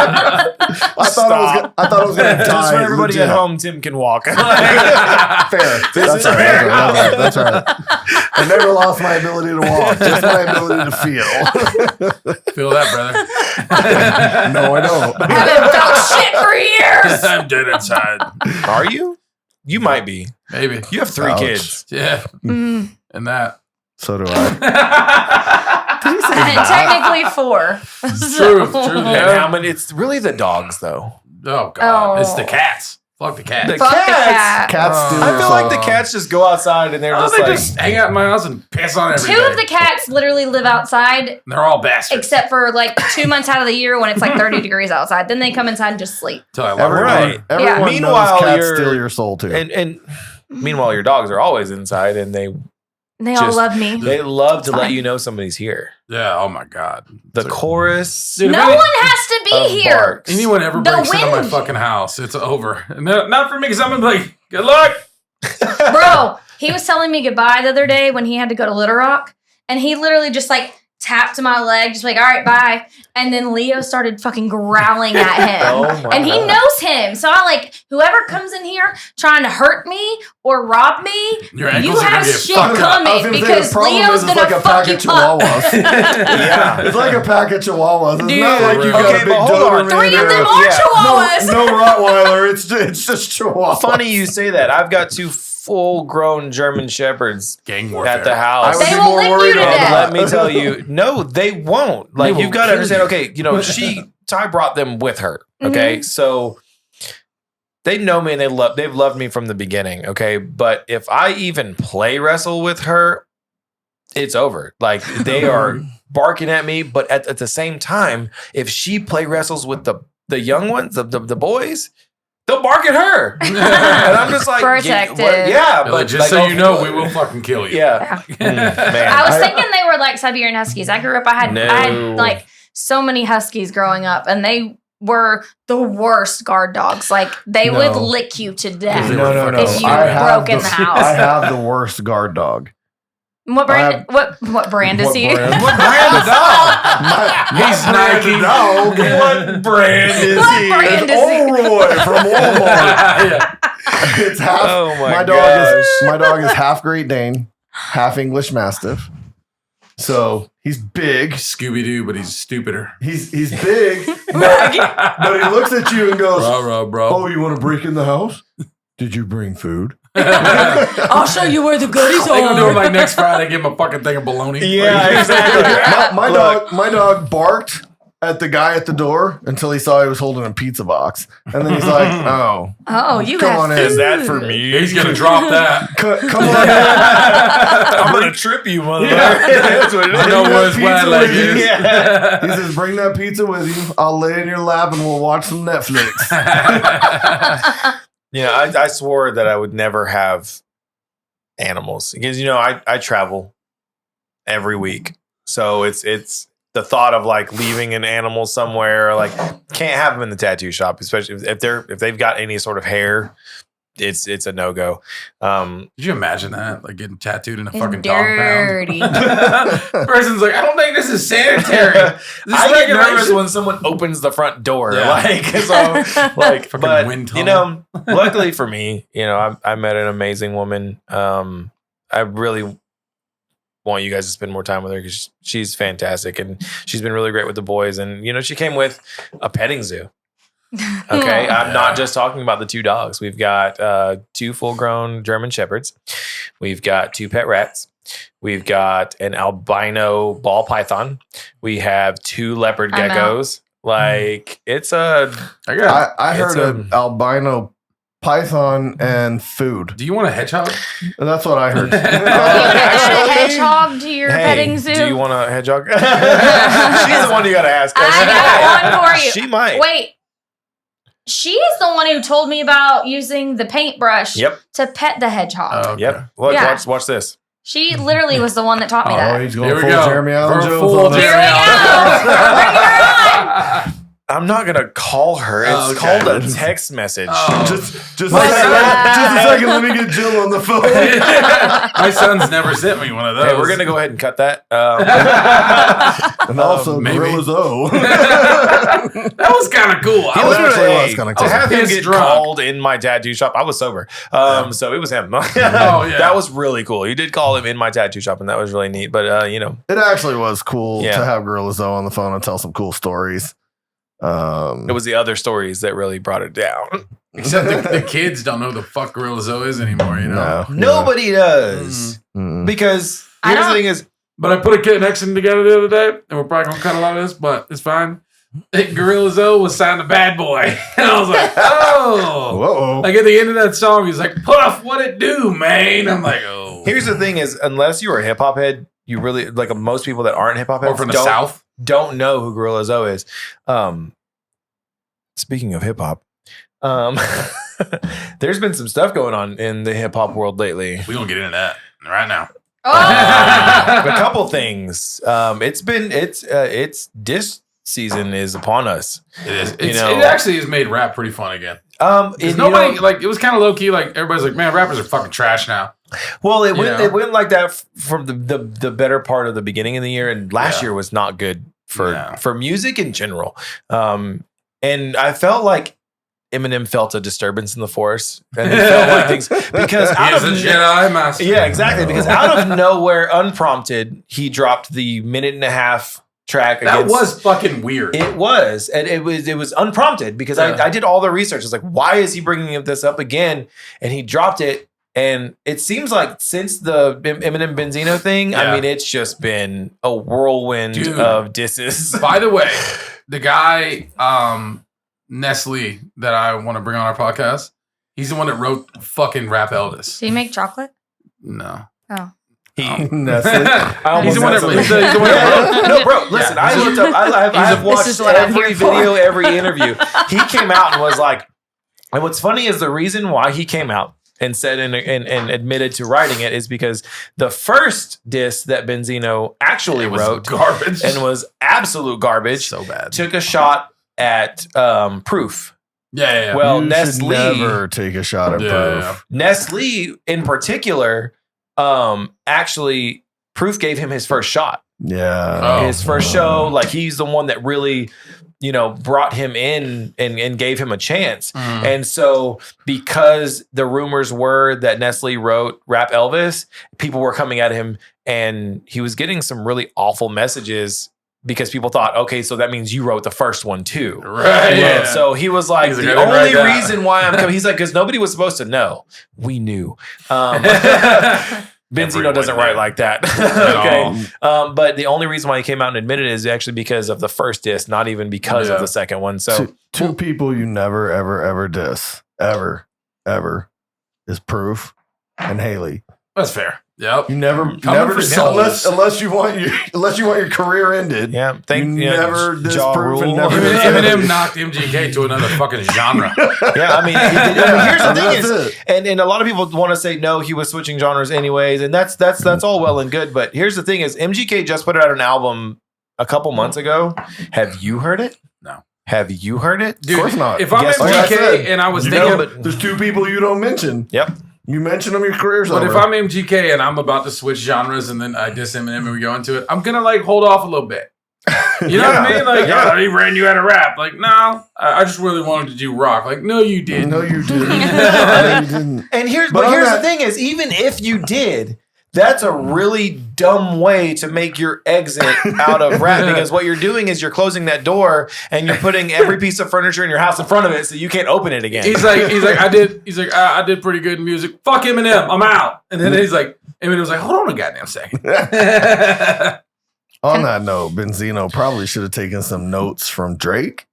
I thought I was going to die. Just for everybody legit. at home, Tim can walk. Fair. That's all right. That's all right. I never lost my ability to walk, just my ability to feel. Feel that, brother. No, I don't. I haven't felt shit for years. I'm dead inside. Are you? You might be. Maybe. You have 3 Ouch. kids. Yeah. Mm. And that. So do I. Technically 4. Truth. And Yeah. how many? It's really the dogs, though. Oh, God. Oh. It's the cats. Fuck the cats. The Fuck the cats. cat. Cats steal I your feel like the soul. cats just go outside and they're Oh, just they like. just hang out in my house and piss on everything. 2 of the cats literally live outside, They're all bastards. except for like 2 months out of the year when it's like 30 degrees outside. Then they come inside and just sleep. Till I love Everyone, Right. everyone Yeah. Meanwhile, knows cats you're- steal your soul too. and meanwhile, your dogs are always inside and they They all Just- love me. love to let Fine. you know somebody's here. Yeah. Oh my God. The It's like- chorus. Dude, No if one any- has to of be here. barks. anyone ever The breaks into my wind. fucking house, it's over. And not for me, because I'm gonna be like, good luck. Bro, he was telling me goodbye the other day when he had to go to Little Rock. And he literally just like tapped my leg, just like, all right, bye. And then Leo started fucking growling at him. Oh my And he God. knows him. So I like, whoever comes in here trying to hurt me or rob me, Your you ankles are have gonna get shit fucked up. I was coming gonna say, because the problem Leo's is it's gonna like a fuck pack you of up. chihuahuas. Yeah. It's like a pack of chihuahuas. It's Dude. not like you got Okay, a big but hold on. Doberman 3 of or them a- are Yeah. chihuahuas. No Rottweiler. It's just chihuahua. Funny you say that. I've got 2 full-grown German shepherds Gang warfare. at the I house. would They be will more lick you worried to about death. that. Let me tell you, no, they won't. Like They you've will got to kill understand. you. Okay, you know, Ty brought them with her. Okay, so they know me and they've loved me from the beginning. Okay, but if I even play wrestle with her, it's over. Like they are barking at me, but at the same time, if she play wrestles with the young ones, the boys, they'll bark at her, and I'm just like Protective. Yeah, They're but like, just so you know, we will fucking kill you. Yeah, man. I was thinking they were like Siberian Huskies. I grew up, I had No. like so many Huskies growing up, and they were the worst guard dogs. Like they No. would lick you to death. No. If you I have broke in the house. I have the worst guard dog. What brand? I What brand is What he? brand? What brand of dog? He's Nike. Dog. What brand is What he? brand? It's Olroy from Walmart. Yeah. It's half. Oh my My dog is half Great Dane, half English Mastiff. So he's big. Scooby Doo, but he's stupider. He's big, but he looks at you and goes, Bro. "Oh, you want to break in the house? Did you bring food?" I'll show you where the goodies They gonna do it like next Friday. Give him a fucking thing of bologna. Yeah, exactly. My dog barked at the guy at the door until he saw he was holding a pizza box, and then he's like, "Oh, Oh, you Come have on in. food. Is that for me? He's gonna drop that. come on in." I'm gonna trip you, motherfucker. Yeah. That's what it is. I know Bring where that his wet pizza leg with you. is. Yeah. He says, "Bring that pizza with you. I'll lay in your lap and we'll watch some Netflix." You know, I swore that I would never have animals because, you know, I travel every week. So it's the thought of like leaving an animal somewhere, like can't have them in the tattoo shop, especially if they've got any sort of hair. It's a no-go. Did you imagine that? Like getting tattooed in a It's fucking dirty. dog pound? Person's like, I don't think this is sanitary. This I get nervous regulation. when someone opens the front door. Yeah. Like, so, like, Fucking but wind you know, luckily for me, you know, I met an amazing woman. I really want you guys to spend more time with her because she's fantastic and she's been really great with the boys. And you know, she came with a petting zoo. Okay, I'm not just talking about the 2 dogs. We've got 2 full-grown German shepherds. We've got 2 pet rats. We've got an albino ball python. We have 2 leopard I'm out. geckos. Like it's a I got. I heard It's an albino python and food. Do you want a hedgehog? That's what I heard. You want to add a hedgehog to your hey, petting zoo? do you want a hedgehog? She's the one you got to ask. I got one for you. She might. Wait. She's the one who told me about using the paintbrush Yep. to pet the hedgehog. Okay. Yep. Look, Yeah. watch this. She literally was the one that taught me Oh, that. he's going Here we full go. Jeremy Allen For Jones full on us. Here Jeremy we go. Bring her on. I'm not gonna call her. It's Oh, okay. called a text message. Oh. Just a What's second. that? Just a second. Let me get Jill on the phone. My son's never sent me one of those. Hey, we're gonna go ahead and cut that. And also, maybe. Gorilla's O. That was kind of cool. He I was literally literally was kinda to cool. have him Pissed get drunk. called in my tattoo shop. I was sober, so it was him. Oh, yeah. That was really cool. He did call him in my tattoo shop, and that was really neat. But you know, It actually was cool Yeah. to have Gorilla's O on the phone and tell some cool stories. it was the other stories that really brought it down. Except the kids don't know who the fuck Gorilla Zoe is anymore, you know? No. Nobody does Mm-mm. because I here's the don't- thing is. But I put a connection together the other day, and we're probably going to cut a lot of this, but it's fine. Gorilla Zoe was signed to Bad Boy. And I was like, oh. Whoa. Like at the end of that song, he's like, Puff, what it do, man? I'm like, oh. Here's the thing is, unless you're a hip hop head, you really like most people that aren't hip hop Or heads from the don't, South. don't know who Gorilla Zoe is. Speaking of hip hop, there's been some stuff going on in the hip hop world lately. We're going to get into that right now. Oh. A couple things. It's diss season is upon us. It is. You know- It actually has made rap pretty fun again. Nobody like it was kind of low key. Like everybody's like, man, rappers are fucking trash now. Well, it went like that from the better part of the beginning of the year, and last year was not good for music in general. And I felt like Eminem felt a disturbance in the force, and he felt like things because he is a Jedi master. Yeah, exactly. Because out of nowhere, unprompted, he dropped the 1.5-minute track. That was fucking weird. It was, and it was unprompted because I did all the research. It's like, why is he bringing this up again? And he dropped it, and it seems like since the Eminem Benzino thing, I mean, it's just been a whirlwind of disses. By the way, the guy Nestle that I want to bring on our podcast, he's the one that wrote fucking Rap Elvis. Do you make chocolate? No. Oh. He's the one that wrote. No, bro, listen, I looked up, I've watched every video, every interview. He came out and was like, and what's funny is the reason why he came out and said and admitted to writing it is because the first diss that Benzino actually wrote garbage and was absolute garbage. So bad. Took a shot at Proof. Yeah. Well, you Nestle should never take a shot at Proof. Yeah. Nestle in particular, actually, Proof gave him his first shot. Yeah. His first show, like he's the one that really, brought him in and gave him a chance. And so because the rumors were that Nestle wrote Rap Elvis, people were coming at him and he was getting some really awful messages because people thought, okay, so that means you wrote the first one too. Right. Yeah. So he was like, He's the like, only reason why I'm coming, he's like, because nobody was supposed to know. We knew. Benzino doesn't write like that. Okay. But the only reason why he came out and admitted it is actually because of the first diss, not even because of the second one. So two people you never, ever diss, ever, is Proof and Haley. That's fair. Yep. You never unless you want your career ended. Yeah. Never diss Proof and never Eminem knocked MGK to another fucking genre. Yeah, I mean, here's the thing is, and a lot of people want to say no, he was switching genres anyways, and that's all well and good. But here's the thing: is MGK just put out an album a couple months ago. Have you heard it? No. Have you heard it? Dude, of course not. If I'm MGK and I was thinking, but there's two people you don't mention. Yep. You mention them, your career's over. But if I'm MGK and I'm about to switch genres and then I diss Eminem and we go into it, I'm gonna hold off a little bit. You know what I mean? Like, he ran you out of rap. Like, no, I just really wanted to do rock. Like, no, you didn't. No, you didn't. And here's the thing is, even if you did, that's a really dumb way to make your exit out of rap because what you're doing is you're closing that door and you're putting every piece of furniture in your house in front of it so you can't open it again. He's like, I did pretty good in music. Fuck Eminem, I'm out. And then Eminem was like, hold on a goddamn second. On that note, Benzino probably should have taken some notes from Drake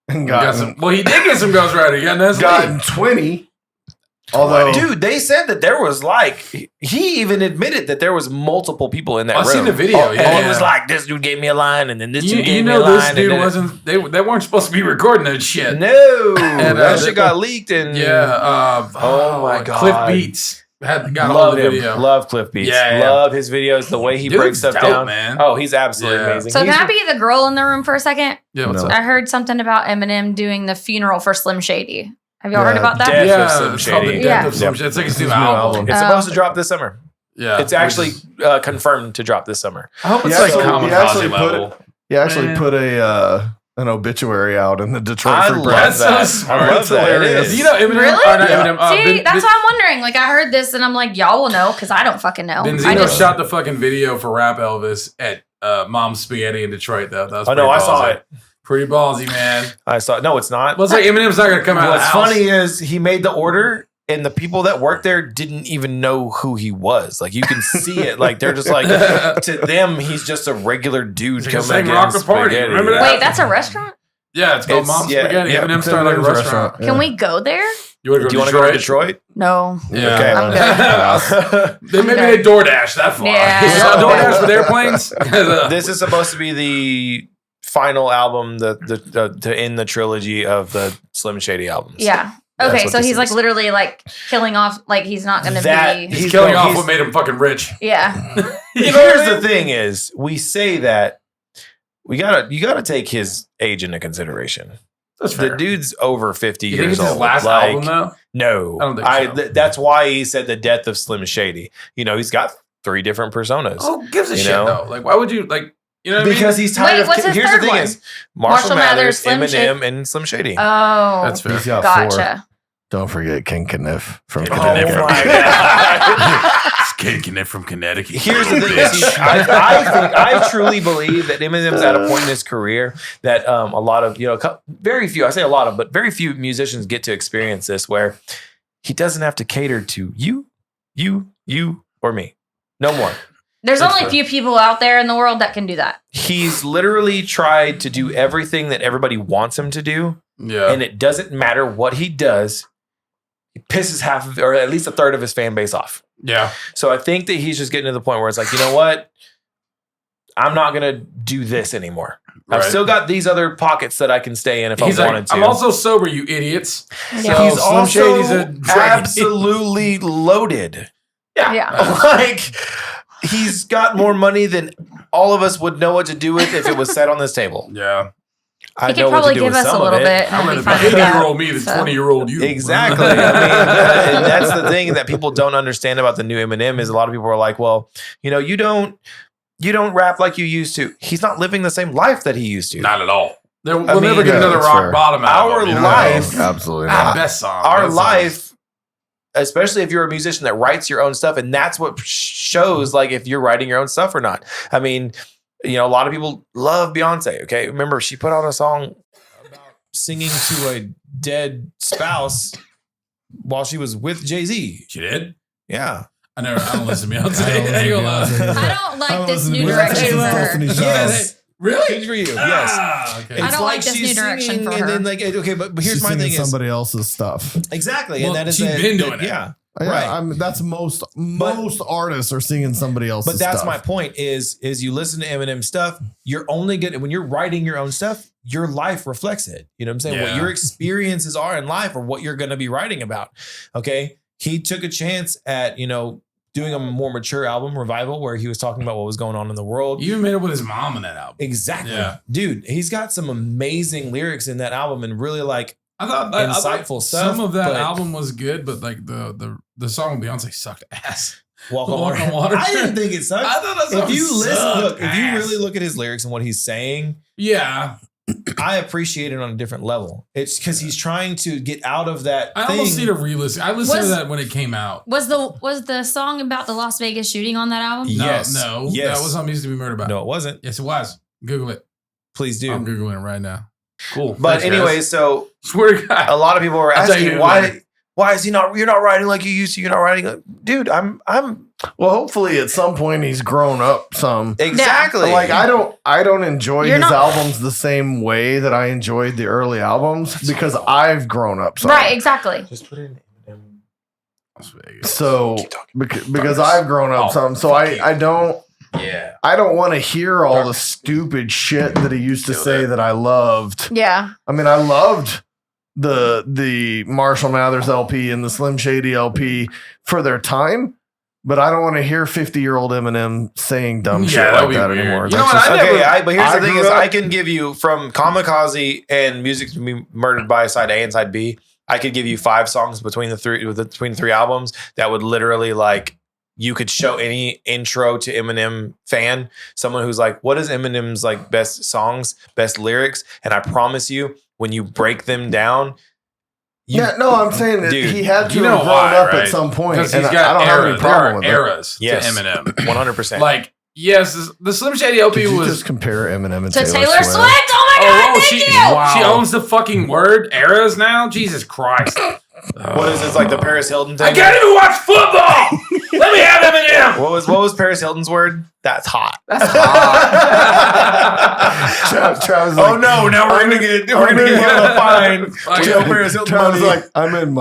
and he did get some ghostwriting. He gotten 20. Although, dude, they said that there was he even admitted that there was multiple people in that room. I've seen the video. And he was like, this dude gave me a line, and then this dude gave me a line. This dude wasn't. They weren't supposed to be recording that shit. No, and that shit got leaked. And oh my god, Cliff Beats got love all the video. Love Cliff Beats. Love his videos. The way he breaks stuff down, man. Oh, he's absolutely amazing. So can I be the girl in the room for a second? Yeah, what's up? I heard something about Eminem doing the funeral for Slim Shady. Have y'all heard about that? Death of Slim Shady. It's like his new album. It's supposed to drop this summer. Yeah, it's actually confirmed to drop this summer. I hope it's kamikaze level. He actually put an obituary out in the Detroit Free Press. That's so smart. I love that. Hilarious. You know Eminem? Really? Eminem, See, that's why I'm wondering. Like, I heard this and I'm like, y'all will know because I don't fucking know. Benzino shot the fucking video for Rap Elvis at Mom's Spaghetti in Detroit, though. That was I saw it. Pretty ballsy, man. I saw it. No, it's not. Well, it's like Eminem's not going to come out. What's funny is he made the order and the people that worked there didn't even know who he was. Like, you can see it. Like, they're just like, to them, he's just a regular dude coming against Rock the Party. Spaghetti. Remember that? Wait, that's a restaurant? Yeah, it's called Mom's Spaghetti. Eminem started like a restaurant. Can we go there? Do you want to go to Detroit? No. Yeah. Okay. Maybe they DoorDash that far. Yeah. DoorDash with airplanes? This is supposed to be the final album to end the trilogy of the Slim Shady albums. Yeah. Okay, so he's like literally like killing off, like he's not going to be. He's killing off what made him fucking rich. Yeah. Here's the thing is, we say that you gotta take his age into consideration. That's the fair. dude's over 50 You think years it's his old. last Like, album though? No, I don't think so. That's why he said the death of Slim Shady. You know, he's got 3 different personas. Oh, gives a You shit know? though. Like, why would you like? You know what Because I mean? he's tired Wait, of. what's his Here's the third thing: one? is Marshall Mathers, Slim Eminem, and Slim Shady. Oh, That's fair. He's got gotcha. 4. Don't forget King Kniff from Oh Connecticut. my god! It's kicking it from Connecticut. Here's the thing: is I truly believe that Eminem's at a point in his career that a lot of very few. I say a lot of, but very few musicians get to experience this, where he doesn't have to cater to you, or me. No more. There's That's only a fair. few people out there in the world that can do that. He's literally tried to do everything that everybody wants him to do, Yeah. and it doesn't matter what he does. He pisses half of, or at least a third of his fan base off. Yeah. So I think that he's just getting to the point where it's like, you know what? I'm not gonna do this anymore. I've Right. still got these other pockets that I can stay in if He's I like, wanted to. I'm also sober, you idiots. Yeah. So He's Slim also Shady's a dragon. absolutely loaded. Yeah. Like he's got more money than all of us would know what to do with if it was set on this table. Yeah. I He know could what to probably do give with us a some of little it. bit. I'd and rather be fine be with that. 80-year-old me than So- 20-year-old you. Exactly. I mean, and that's the thing that people don't understand about the new Eminem is a lot of people are like, well, you don't rap like you used to. He's not living the same life that he used to. Not at all. We'll mean, never get yeah, another that's rock fair. bottom out Our of him, you know? life- Absolutely Ah, not. best song. Our That song life, especially if you're a musician that writes your own stuff, and that's what shows like if you're writing your own stuff or not. I mean, a lot of people love Beyonce. Okay, remember she put out a song about singing to a dead spouse while she was with Jay-Z. She did? Yeah. I don't listen to Beyonce. I don't I ain't gonna listen to lie. Beyonce. I don't like this listen to new Beyonce direction since for her. Destiny Child. Yes. Really? Good for you. Yes. Ah, okay. I don't like this she's new direction singing for and her. then like okay, but here's She's my singing thing is somebody else's stuff. exactly, Well, and that is she's been doing it. Yeah. Yeah, Right. that's most artists are singing somebody else's But that's stuff. my point is you listen to Eminem stuff, you're only good when you're writing your own stuff, your life reflects it. You know what I'm saying? What Yeah. your experiences are in life or what you're going to be writing about. Okay. He took a chance at, doing a more mature album, Revival, where he was talking about what was going on in the world. You even made it with his mom in that album. Exactly. Yeah. Dude, he's got some amazing lyrics in that album and really like I thought insightful stuff, Some of that but- album was good, but like the song with Beyonce sucked ass. Walk on Walk Water. on Water. I didn't think it sucked. I thought that song If you listen, sucked look, if you ass. really look at his lyrics and what he's saying, Yeah. I appreciate it on a different level. It's because he's trying to get out of that I thing. almost need to re-listen. I listened to Was- that when it came out. Was the song about the Las Vegas shooting on that album? Yeah. Yes. No. Yes. That was on Music to Be Murdered About. No, it wasn't. Yes, it was. Google it. Please do. I'm Googling it right now. Cool. But Thanks, guys. anyway, so Swear to God. a lot of people were I'll tell you asking who why is he not? You're not writing like you used to. You're not writing, like, dude. I'm Well, hopefully at some point he's grown up some. exactly Like I don't enjoy You're his not- albums the same way that I enjoyed the early albums because I've grown up some. Right, exactly. Just put in. Las Vegas. So Keep talking. because I've grown up Oh, some, so I don't Yeah. want to hear all the stupid shit that he used to Killed say it. that I loved. Yeah. I mean, I loved the Marshall Mathers LP and the Slim Shady LP for their time, but I don't want to hear 50-year-old Eminem saying dumb Yeah, shit that'd like be that weird. anymore. You know That's what, just- I Okay, never- but here's I the thing: grew is up- I can give you from Kamikaze and Music to Be Murdered by side A and side B. I could give you 5 songs between the three albums that would literally like you could show any intro to Eminem fan, someone who's like, what is Eminem's like best songs, best lyrics? And I promise you, when you break them down, yeah, no, I'm saying that Dude, he had to you have know grown why, up right? at some point. Because And he's I got don't have any eras. There problem are with it. eras Yes. to Eminem. 100%. Like, yes, the Slim Shady LP Did you was. just compare Eminem and To Taylor, Taylor Swift. Swift? Oh my God, thank she, you. she owns the fucking word eras now. Jesus Christ! what is this, like the Paris Hilton thing? I can't even watch football. Let me have Eminem. What was Paris Hilton's word? That's hot. That's hot. Travis Oh no! Now we're gonna get a fine. Fine. We owe Paris Hilton Travis money. like, I'm in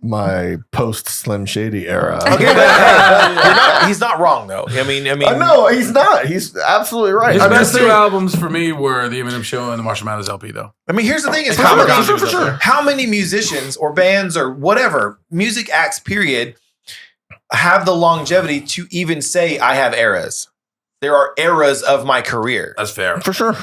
my post Slim Shady era. Okay, but hey, he's not wrong though. I mean, No, he's not. He's absolutely right. His I'm best just two saying, albums for me were the Eminem Show and the Marshall Mathers LP, though. I mean, here's the thing: is For sure, Kamikaze for was up sure. there. How many musicians or bands or whatever music acts period have the longevity to even say I have eras? There are eras of my career. That's fair. for sure.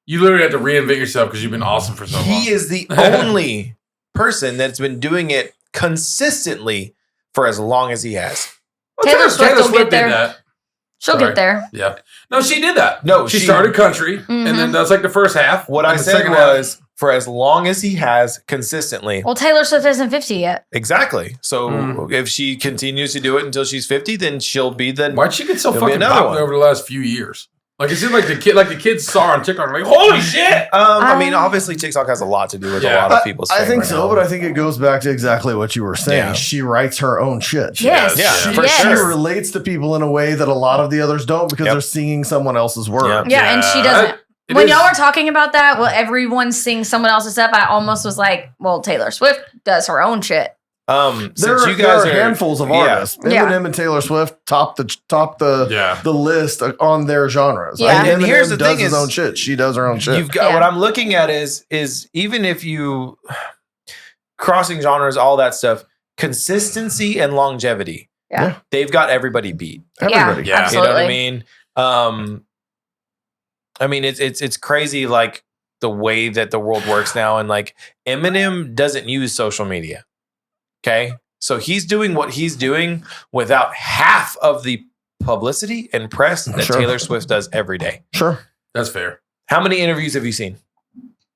You literally have to reinvent yourself because you've been awesome for so long. He is the only person that's been doing it consistently for as long as he has. Taylor Swift will get there. did that. She'll Sorry. get there. Yeah. No, she did that. No, she started country, and then that's like the first half. What I And the said second was for as long as he has consistently. Well, Taylor Swift isn't 50 yet. Exactly. So if she continues to do it until she's 50, then she'll be the. Why'd she get so There'll be fucking another popular one. over the last few years? Like it seemed like the kids saw her on TikTok, like, holy shit! I mean, obviously TikTok has a lot to do with a lot of people's. I fame think right so, now. but I think it goes back to exactly what you were saying. Yeah. She writes her own shit. Yes. Yeah, for Yes. She sure. relates to people in a way that a lot of the others don't because they're singing someone else's work. Yeah, and she Yeah. doesn't. It When is- y'all were talking about that, well, everyone sings someone else's stuff. I almost was like, well, Taylor Swift does her own shit. There Since you there guys are are handfuls of artists. Yeah. Eminem and Taylor Swift top the list on their genres. Yeah. Like, And Eminem here's the does thing his is- own shit. She does her own shit. You've got what I'm looking at is even if you crossing genres, all that stuff, consistency and longevity. Yeah. They've got everybody beat. Everybody. Yeah. Absolutely. You know what I mean? It's crazy like the way that the world works now, and like Eminem doesn't use social media. Okay. So he's doing what he's doing without half of the publicity and press that Sure. Taylor Swift does every day. Sure. That's fair. How many interviews have you seen?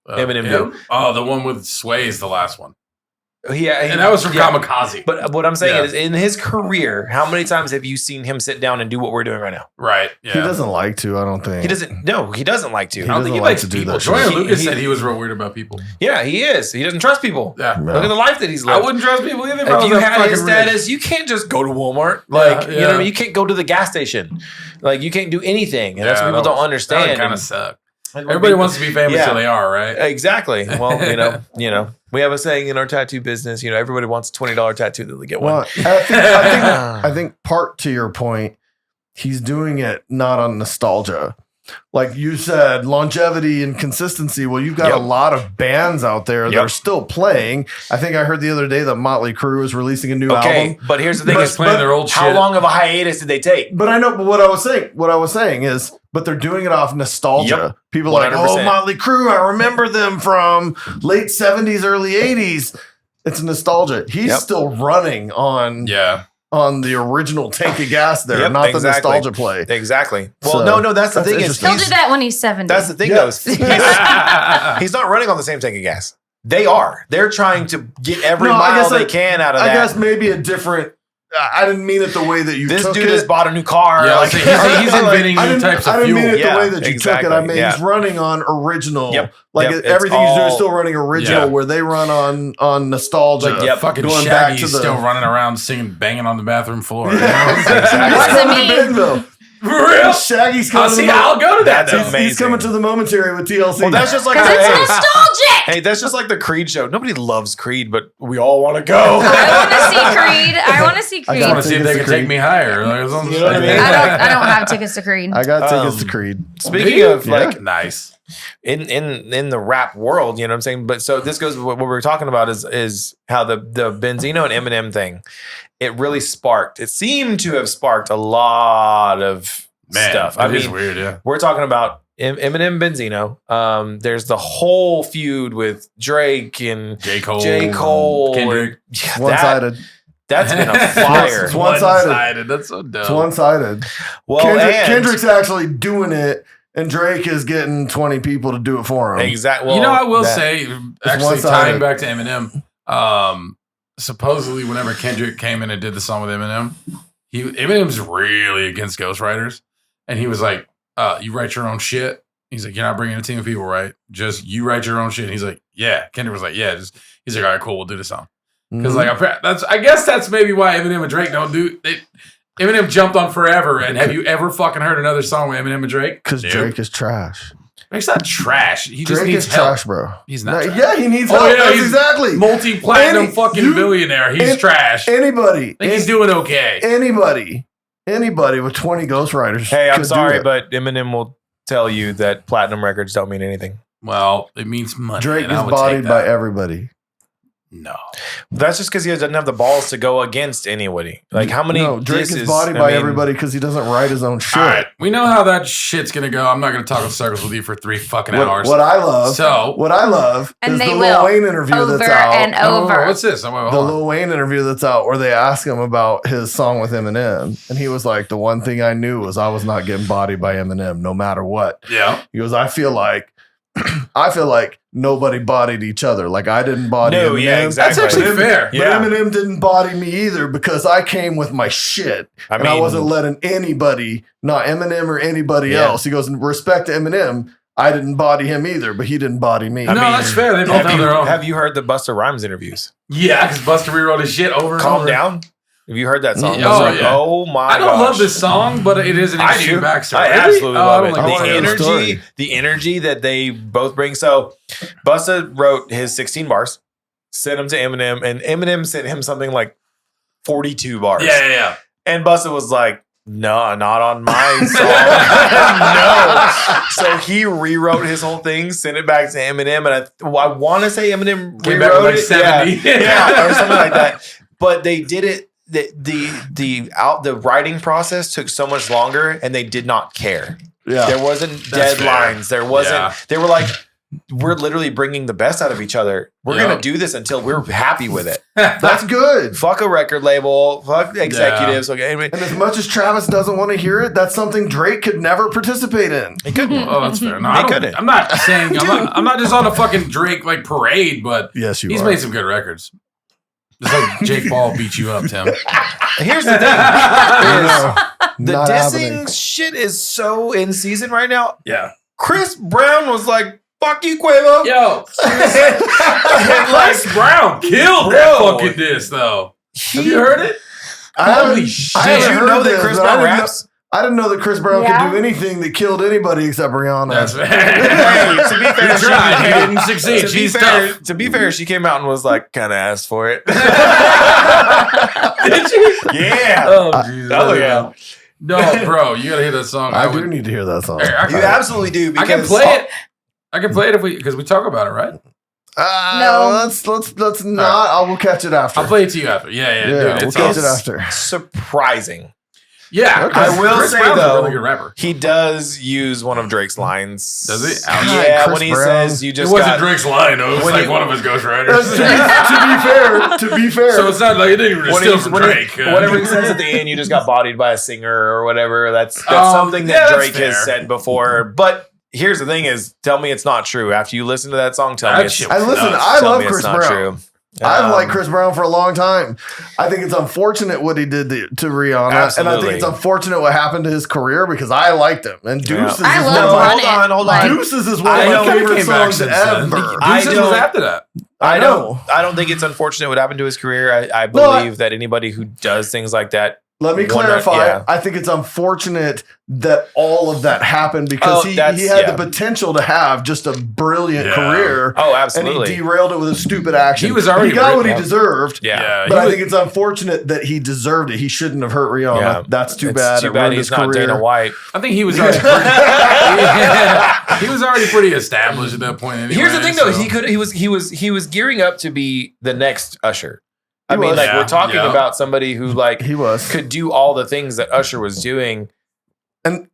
Eminem do? Oh, the one with Sway is the last one. Yeah, And that was from Kamikaze. But what I'm saying Yeah. is, in his career, how many times have you seen him sit down and do what we're doing right now? Right. Yeah. He doesn't like to, I don't think. He doesn't. No, he doesn't like to. I don't think he doesn't like likes to do people. that Joanna shit. Lucas He- said he was real weird about people. Yeah, he is. He doesn't trust people. Yeah. No. Look at the life that he's I lived. wouldn't trust people either. If you had his fucking status, you can't just go to Walmart. Like, you know what I mean? You can't go to the gas station. Like, you can't do anything. And that's what people don't understand. That kind of And- suck. and Everybody people- wants to be famous Yeah. till they are, right? Exactly. Well, we have a saying in our tattoo business. Everybody wants a $20 tattoo that they get one. Well, I think part to your point, he's doing it not on nostalgia. Like you said, longevity and consistency. Well, you've got Yep. a lot of bands out there that Yep. are still playing. I think I heard the other day that Motley Crue is releasing a new Okay, album. but here's the thing: They're is just playing their old how shit. long of a hiatus did they take? But I know, but what I was saying is, but they're doing it off nostalgia. Yep. People are like, 100%. oh, Motley Crue, I remember them from late 70s, early 80s. It's nostalgia. He's Yep. still running on Yeah. the original tank of gas there, Yep, not exactly. the nostalgia play. Exactly. Well, So, no, that's the that's thing is interesting. He'll do that when he's 70. that's the thing Yeah. though. is He's not running on the same tank of gas. They are. They're trying to get every No, I mile guess they I- can out of I that. guess maybe a different. I didn't mean it the way that you This took dude it. has bought a new car. Yeah, like, so he's inventing I new didn't- types I of didn't mean fuel. it Yeah, the way that you exactly, took it. I mean, yeah. he's running on original. Yep, Like yep, it's everything he's doing all- is still running original, Yeah. where they run on nostalgia. Like, Yep. fucking Going back Shaggy's to the- still running around singing, banging on the bathroom floor. You know? Exactly. Wasn't Coming to me. Bigville. For real? Shaggy's I'll coming. see. to the- I'll go to that. That's though. amazing. He's coming to the momentary with TLC. Well, that's just like Because it's hey, nostalgic. hey, that's just like the Creed show. Nobody loves Creed, but we all want to go. I want to see Creed. I want to see I I Creed. want to see if they Tickets can to take me higher. Like, something- You know what I mean? I don't have tickets to Creed. I got tickets to Um, Creed. Speaking you? of like nice. in the rap world, you know what I'm saying? But so this goes what we were talking about is how the Benzino and Eminem thing, it really sparked. It seemed to have sparked a lot of Man, stuff. That is weird. Yeah. We're talking about Eminem Benzino. There's the whole feud with Drake and J. Cole. Yeah, Kendrick. One-sided. That's been a fire. It's one-sided. That's so dumb. It's one-sided. Well, Kendrick's actually doing it, and Drake is getting 20 people to do it for him. exactly. Well, You know, I will that- say, actually one-sided. tying back to Eminem, supposedly whenever Kendrick came in and did the song with Eminem, Eminem's really against ghostwriters. And he was like, you write your own shit? He's like, you're not bringing a team of people, right? Just you write your own shit. And he's like, yeah. Kendrick was like, yeah. He's like, all right, cool, we'll do the song. Because Mhm. like I guess that's maybe why Eminem and Drake don't do it. Eminem jumped on forever. And have you ever fucking heard another song with Eminem and Drake? Because Dude. Drake is trash. Drake's not trash. He just Drake needs is help. trash, bro. He's not trash. Yeah, he needs Oh, help. yeah, That's he's exactly. Multi-platinum Any- fucking you- billionaire. He's an- trash. Anybody. I think he's doing okay. Anybody with 20 ghostwriters. Hey, I'm could do sorry, it. but Eminem will tell you that platinum records don't mean anything. Well, it means money. Drake and I is would bodied take by that. everybody. No. That's just because he doesn't have the balls to go against anybody. Like how many? No, Drake disses, is bodied by everybody because he doesn't write his own shit. All right. We know how that shit's going to go. I'm not going to talk in circles with you for 3 fucking hours. What I love And is they the will. Lil Wayne interview Over that's out. and over. What's this? The Lil Wayne interview that's out where they ask him about his song with Eminem. And he was like, the one thing I knew was I was not getting bodied by Eminem no matter what. Yeah. He goes, I feel like nobody bodied each other. Like I didn't body Eminem. Yeah, exactly. That's actually fair. But Eminem didn't body me either because I came with my shit. I wasn't letting anybody, not Eminem or anybody else. He goes, in respect to Eminem, I didn't body him either, but he didn't body me. No, that's fair. They both have their own. Have you heard the Busta Rhymes interviews? Yeah, because Busta rewrote his shit over and Calm over. Down. Have you heard that song? Oh, my I don't gosh. love this song, but it is an interesting backstory. I absolutely love it. Like the energy that they both bring. So Busta wrote his 16 bars, sent them to Eminem, and Eminem sent him something like 42 bars. Yeah. And Busta was like, no, not on my song. No. So he rewrote his whole thing, sent it back to Eminem, and I want to say Eminem Came rewrote back with like it. 70. Yeah, or something like that. But they did it. The writing process took so much longer, and they did not care. Yeah. There wasn't That's deadlines. fair. There wasn't. Yeah. They were like, we're literally bringing the best out of each other. We're gonna do this until we're happy with it. That's good. Fuck a record label. Fuck executives. Okay, And as much as Travis doesn't want to hear it, that's something Drake could never participate in. he couldn't. Oh, that's fair. No, He couldn't. I'm not saying I'm not just on a fucking Drake like parade, but Yes, he's made some good records. Just like Jake Paul beat you up, Tim. Here's the thing: the Not dissing happening. shit is so in season right now. Yeah. Chris Brown was like, "Fuck you, Quavo." Yo, Chris Brown killed that fucking diss though. Have you heard it? Holy shit! Did you know that Chris Brown raps? I didn't know that Chris Brown Yeah. could do anything that killed anybody except Rihanna. That's Hey, to be fair, He tried. He didn't succeed. She's tough. To be fair, she came out and was like, kind of asked for it. Did you? Yeah. Oh, Jesus. Oh, yeah. No, bro, you gotta hear that song. I do need to hear that song. You absolutely do. I Because can play it. I can play it because we talk about it, right? No. Let's not. I will catch it after. I'll play it to you after. Yeah, Yeah, dude. we'll It's catch it awesome. after. surprising. Yeah, Okay. I will Chris say, Brown's though, a really good rapper. he does use one of Drake's lines. Does he? Yeah, Chris when he Brown. says, "You It just wasn't got." Drake's line. It was when like he- one of his ghostwriters. to be fair. So it's not like it didn't even When steal he- from when he- Drake. whatever he says at the end, you just got bodied by a singer or whatever. That's Um, something yeah, that that's Drake has fair. said before. But here's the thing: is tell me it's not true. After you listen to that song, tell me That it's shit I was listen. nuts. I tell love me it's Chris not Brown. true. I've liked Chris Brown for a long time. I think it's unfortunate what he did to Rihanna, and I Absolutely. think it's unfortunate what happened to his career because I liked him. And Deuces I is love one of my Run It. hold Like- Deuces is one I of know my he favorite came back songs since then. ever. I Deuces was don't- after that. I know. don't think it's unfortunate what happened to his career. I No, believe that anybody who does things like that. Let me One- clarify. yeah. I think it's unfortunate that all of that happened because Oh, he that's- had yeah. the potential to have just a brilliant Yeah. career. Oh, And absolutely. he derailed it with a stupid action. He was already He got what he written up. deserved. yeah. But I think it's unfortunate that he deserved it. He shouldn't have hurt Rihanna. Yeah. That's too It's bad. too It bad ruined he's his not career. Dana White. I think he was already he was already pretty established at that point. Anyway, Here's the thing, though. so- He was gearing up to be the next Usher. I He mean, was. like Yeah, we're talking yeah. about somebody who like He was. could do all the things that Usher was doing,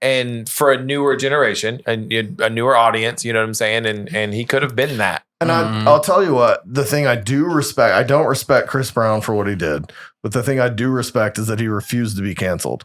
and for a newer generation and a newer audience, you know what I'm saying? And he could have been that. And Mhm. I'll tell you what, the thing I do respect, I don't respect Chris Brown for what he did, but the thing I do respect is that he refused to be canceled.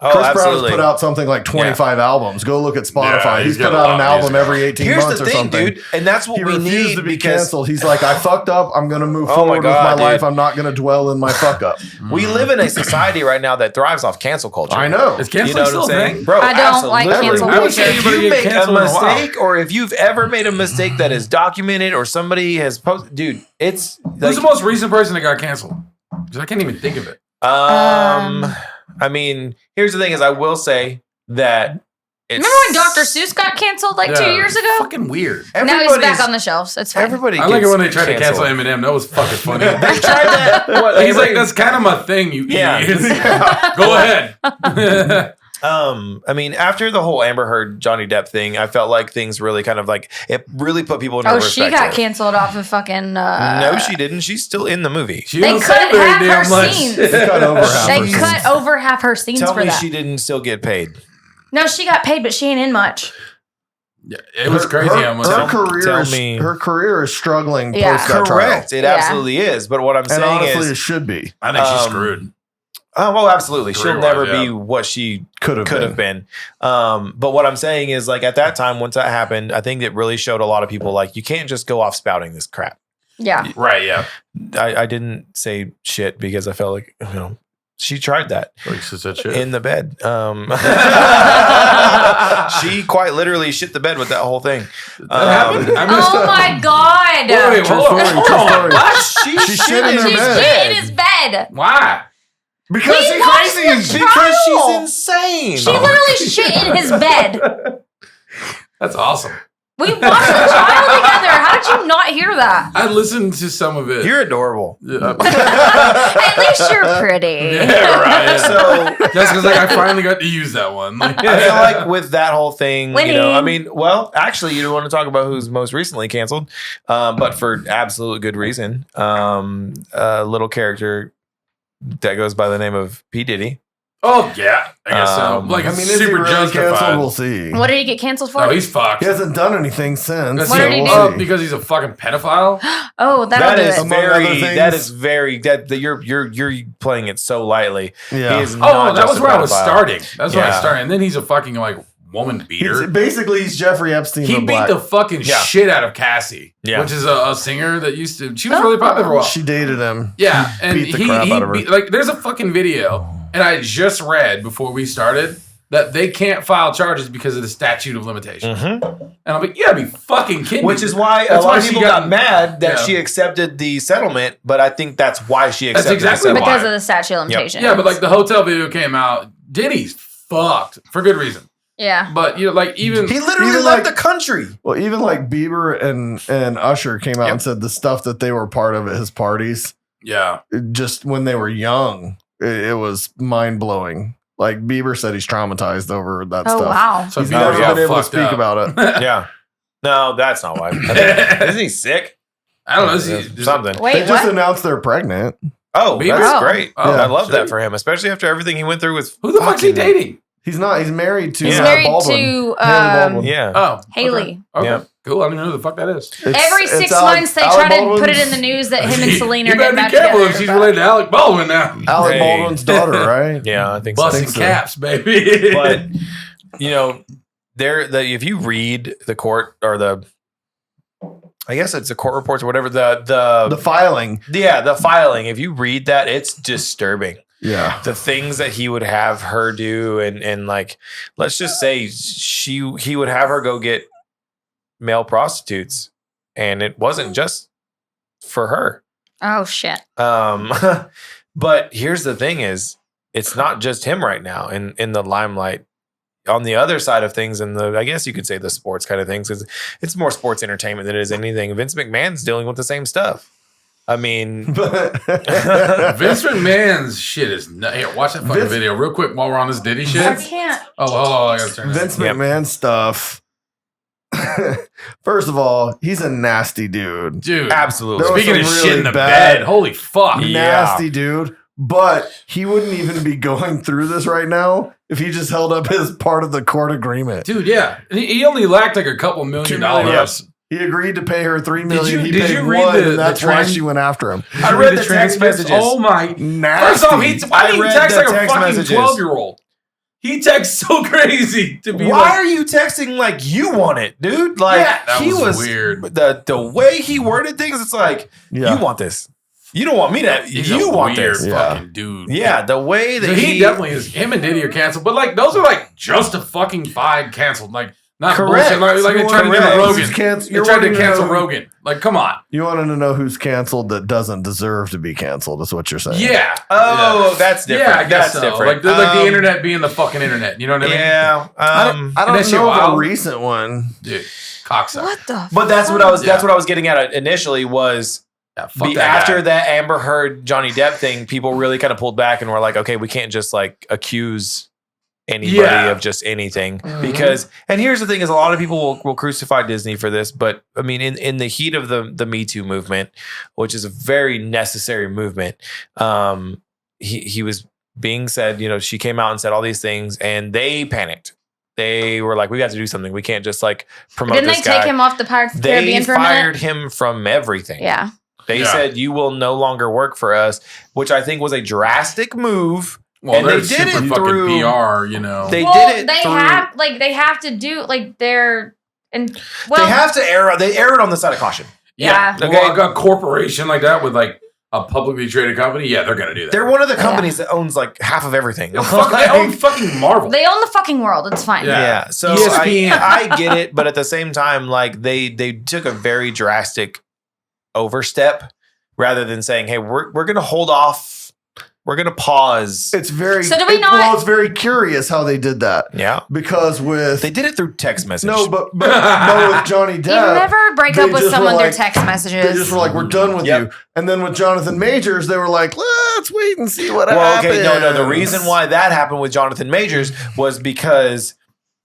Oh, Chris absolutely. Brown's put out something like 25 albums. Go look at Spotify. Yeah, he's he's got put a out lot an of album music. every 18 Here's months the or thing, something. dude, and that's what He we refused need to be because canceled. He's like, I fucked up. I'm going to move Oh my forward God, with my life. dude. I'm not going to dwell in my fuck up. we live in a society right now that thrives off cancel culture. I know. Is You canceling know what still I'm a saying, thing? bro? I don't like absolutely. cancel I would say culture. If anybody you get make a canceled in a while. mistake, or if you've ever made a mistake that is documented, or somebody has posted, dude, it's Who's like, the most recent person that got canceled? Because I can't even think of it. I mean, here's the thing: is I will say that. Remember when Dr. Seuss got canceled like 2 years ago? Fucking weird. Now he's back Everybody's- on the shelves. It's fine. Everybody. I like it gets when they try to cancel canceled. Eminem. That was fucking funny. They tried that. What, He's like, that's kind of my thing, you Yeah. idiots. Go ahead. I mean, after the whole Amber Heard Johnny Depp thing, I felt like things really kind of like it really put people in Oh, perspective. she got canceled off of fucking. No, she didn't. She's still in the movie. She They don't cut say very half her damn much. scenes. They cut over half They her scenes. cut over half her scenes Tell for me that. she didn't still get paid. No, she got paid, but she ain't in much. Yeah, it was crazy how much. Her career is struggling Yeah. post that trial. Correct. It Yeah. absolutely is. But what I'm And saying honestly, is, it should be. I think she's screwed. oh, well, absolutely. She'll Career-wise, never yeah. be what she Could have been. But what I'm saying is, like, at that time, once that happened, I think it really showed a lot of people, like, you can't just go off spouting this crap. Yeah. Right, yeah. I didn't say shit because I felt like, she tried that Like she said shit. in the bed. She quite literally shit the bed with that whole thing. That happened? I missed Oh my god. Wait, True hold on. story, Hold true on. story. What? She shit in her She's bed. in his bed. Why? Because We she's watched crazy. the because she's trial. insane. She literally shit in his bed. That's awesome. We watched the trial together. How did you not hear that? I listened to some of it. You're adorable. Yeah. At least you're pretty. Yeah, right. So That's because like I finally got to use that one. Like, I feel like with that whole thing, Winning. I mean, well, actually, you don't want to talk about who's most recently canceled, but for absolute good reason. A little character that goes by the name of P. Diddy. oh yeah, I guess so. Like I mean, is he super really justified. canceled? We'll see. What did he get canceled for? No, he's fucked. He hasn't done anything since. That's What did he so- do? because he's a fucking pedophile. Oh, that'll That do is it. Among other very. things. That is very. That you're playing it so lightly. Yeah. He is Oh, not that just was a where I was pedophile. starting. That's where I Yeah. started. And then he's a fucking like woman beater. He's Jeffrey Epstein. He of beat black. the fucking Yeah. shit out of Cassie, Yeah. which is a singer that used to. She was really popular for a while. She dated him. Yeah, and beat the crap out of her. like there's a fucking video, and I just read before we started that they can't file charges because of the statute of limitations. Mhm. And I'm like, yeah, be fucking kidding Which me. is why a That's lot why of she people got- got mad that Yeah. she accepted the settlement, but I think that's why she That's accepted exactly the settlement. Because why. of the statute of limitations. Yeah, but like the hotel video came out, Diddy's fucked for good reason. Yeah. But you know, like even He literally Even left like- the country. Well, even like Bieber and Usher came out Yep. and said the stuff that they were part of at his parties, yeah, just when they were young, it was mind blowing. Like Bieber said, he's traumatized over that Oh stuff. wow. so He's Bieber never got been able to fucked speak up. about it. Yeah. No, that's not why. Isn't he sick? I don't know. Is Something. Wait, They just what? announced they're pregnant. Oh, Bieber? that's Oh. great. Oh, I love shit. that for him, especially after everything he went through with Who the fuck's he fucking- dating? He's not. He's married to He's Yeah. married Baldwin. to Haley Baldwin. Yeah. Oh, Haley. Okay. Yeah. Cool. I don't even know who the fuck that is. Every 6 months they try to put it in the news that him and Selena You are better getting be back careful together. if she's related to Alec Baldwin now. Alec Hey. Baldwin's daughter, right? Yeah, I think so. Busting so. caps, baby. But if you read the court or I guess it's the court reports or whatever The filing. the filing. If you read that, it's disturbing. Yeah. The things that he would have her do, and like, let's just say he would have her go get male prostitutes, and it wasn't just for her. Oh shit. But here's the thing: is it's not just him right now in the limelight. On the other side of things, I guess you could say the sports kind of things, because it's more sports entertainment than it is anything. Vince McMahon's dealing with the same stuff. I mean, Vince McMahon's shit is nuts. Here, watch that fucking Vince- video real quick while we're on this Diddy I shit. can't. Oh, I gotta turn it. Vince Yep. McMahon stuff. First of all, he's a nasty dude. Dude, absolutely. There was speaking of some shit really in the bad- bed, holy fuck. Yeah. Nasty dude. But he wouldn't even be going through this right now if he just held up his part of the court agreement. Dude, yeah. And he only lacked like a couple $1 million. $2 million. Yes. He agreed to pay her $3 million. you- He did paid you read one, the- and that's the why trans- she went after him. Did I you read read the text messages. Oh my. Nasty. First off, why do I you read text the like a text fucking messages. 12-year-old? He texts so crazy to be Why like, are you texting like you want it, dude? Like Yeah, that he was was weird. The way he worded things, it's like Yeah. you want this. You don't want me to. he's You a want weird this. Yeah. fucking dude. Yeah, the way that So he definitely is. Him and Diddy are canceled, but like those are like justified canceled. Like not Correct. bullshit. Like they tried to Correct. get Who's Rogan. canceled? They You're tried to wanting to cancel know- Rogan. Like come on. You wanted to know who's canceled that doesn't deserve to be canceled, is what you're saying. Yeah. Oh, that's Yeah. different. Yeah, I guess That's so. different. Like the internet being the fucking internet. You know what I mean? Yeah. I don't that shit know of a wild? recent one. Dude, cocksucker. What the? But that's what I was. Yeah. That's what I was getting at initially. Was Yeah, fuck that after guy. that Amber Heard Johnny Depp thing, people really kind of pulled back and were like, okay, we can't just like accuse anybody of just anything because, and here's the thing is a lot of people will crucify Disney for this, but I mean, in the heat of the Me Too movement, which is a very necessary movement, he was being said, you know, she came out and said all these things and they panicked. They were like, we got to do something. We can't just like promote Didn't this they guy. take him off the Pirates of the Caribbean for a minute? They fired him from everything. Yeah. They said, you will no longer work for us, which I think was a drastic move. Well, and they're they did super it fucking through PR, you know. They well, did it. They through, have to do like they're and they have to err. They erred on the side of caution. Yeah. Okay. Well, a corporation like that with like a publicly traded company, they're gonna do that. They're one of the companies that owns like half of everything. They own fucking Marvel. They own the fucking world. It's fine. Yeah. So ESPN. I get it, but at the same time, like they took a very drastic overstep rather than saying, "Hey, we're going to hold off. We're going to pause." It's very. So do we not? Well, it's very curious how they did that. Yeah. Because they did it through text message. No, but with Johnny Depp, You never break up with someone through text messages. They just were like, "We're done with you." And then with Jonathan Majors, they were like, "Let's wait and see what happens." Okay, no. The reason why that happened with Jonathan Majors was because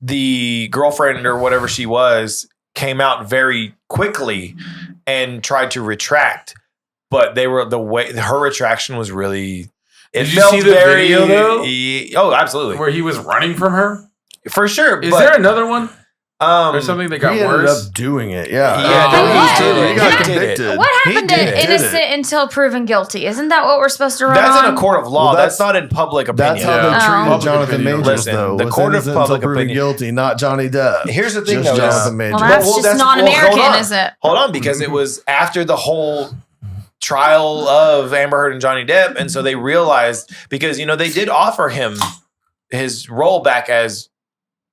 the girlfriend or whatever she was came out very quickly and tried to retract, but her retraction was really. Did you see the video though? Oh, absolutely. Where he was running from her? For sure. Is there another one? Or or something that got he ended worse? up doing it. Yeah. He got did convicted. What happened to He did innocent until proven guilty? Isn't that what we're supposed to run That's on? in a court of law. Well, that's not in public opinion. That's how they treated Public Jonathan opinion. Majors, Listen, though. the was court of innocent until public proven opinion- guilty, not Johnny Depp. Here's the thing, Just though. Jonathan Majors. Well, that's just not American, hold on. is it? Hold on, because it was after the whole trial of Amber Heard and Johnny Depp, and so they realized because they did offer him his role back as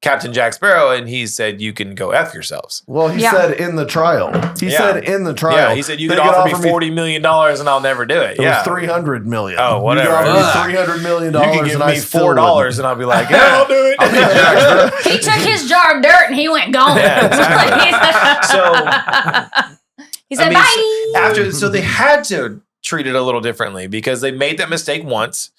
Captain Jack Sparrow, and he said, "You can go F yourselves." Well, he said in the trial. He said in the trial. Yeah, he said, "You could offer me $40 million and I'll never do it." It was $300 million. Oh, whatever. You could offer me $300 million. You can give and me $4 and I'll be like, "Yeah, I'll do it." He took his jar of dirt and he went gone. Yeah, exactly. He said, bye. So they had to treat it a little differently because they made that mistake once.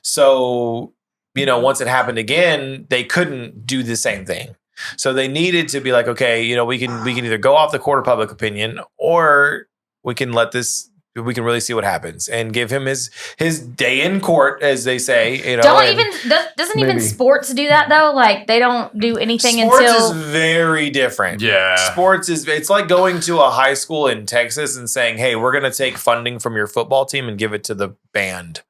So, once it happened again, they couldn't do the same thing. So they needed to be like, okay, we can either go off the court of public opinion or we can really see what happens and give him his day in court, as they say. Doesn't even sports do that though? Like they don't do anything sports until is very different. Yeah. Sports it's like going to a high school in Texas and saying, hey, we're going to take funding from your football team and give it to the band.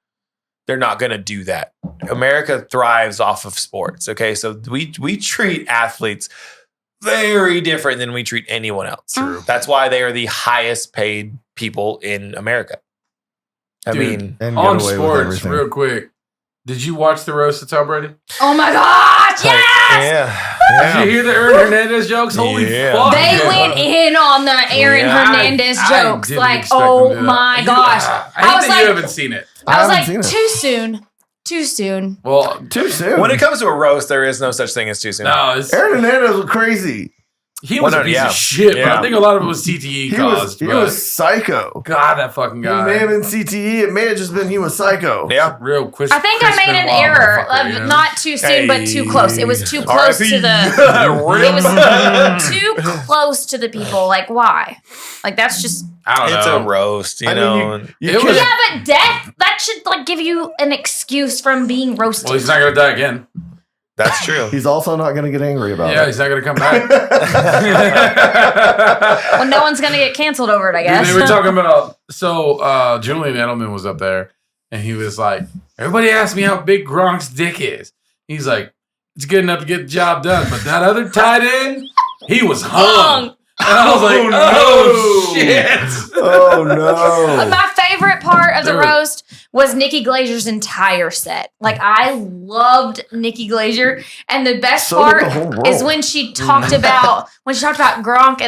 They're not going to do that. America thrives off of sports. Okay. So we treat athletes very different than we treat anyone else. True. That's why they are the highest paid people in America. Dude, And on get away with sports, everything. real quick. Did you watch the roast of Tom Brady? oh my gosh, yes! Did you hear the Aaron Hernandez jokes? Holy fuck. They went in on the Aaron Hernandez jokes. didn't Like, expect them oh to do that. my gosh. I hate that you haven't seen it. I was haven't like, seen it. too soon. Well, Too soon. When it comes to a roast, there is no such thing as too soon. no, Aaron Hernandez was crazy. he was Well, a no, piece yeah. of shit, but Yeah. I think a lot of it was CTE caused. He but was psycho. God, that fucking He may guy. have been CTE. It may have just been he was psycho. Yeah. Real quick. I think I made an error of not too soon, but too close. It was too close to the. It was too close to the people. Like, why? Like, that's just. I don't It's know. a roast, I mean, you It was- Yeah, but death, that should, like, give you an excuse from being roasted. Well, he's not going to die again. That's true. He's also not going to get angry about Yeah, it. he's not going to come back. Well, no one's going to get canceled over it, I guess. They were talking about, Julian Edelman was up there, and he was like, everybody asked me how big Gronk's dick is. He's like, it's good enough to get the job done, but that other tight end, he was hung. And I was like, oh, shit. Oh, no. My favorite part of the Dude. roast was Nikki Glazer's entire set. Like, I loved Nikki Glazer, and the best So did part the whole world. is when she talked about Gronk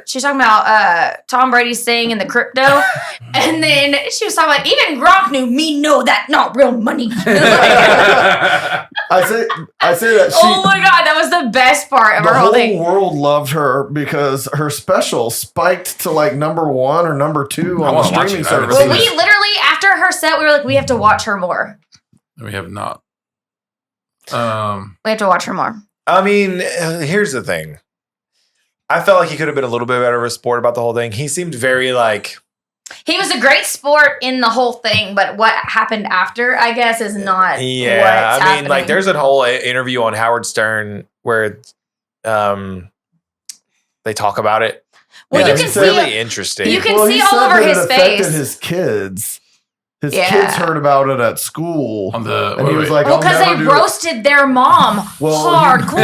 she was talking about Tom Brady's thing and the crypto, and then she was talking about even Gronk knew me know that not real money. I say that she. Oh my god, that was the best part of The her whole whole thing. world loved her because her special spiked to like number 1 or number 2 on the wanna watch streaming it. I haven't service. Well, we literally after her set, we were like, we have to watch her more. We have not. We have to watch her more. I mean, here's the thing. I felt like he could have been a little bit better of a sport about the whole thing. He seemed very like... He was a great sport in the whole thing, but what happened after, I guess, is not what's happening. Like, there's a whole interview on Howard Stern where they talk about it. Well, you can it's see really interesting. You can see all over his face. His kids. His kids heard about it at school. And he was like, because they roasted their mom hardcore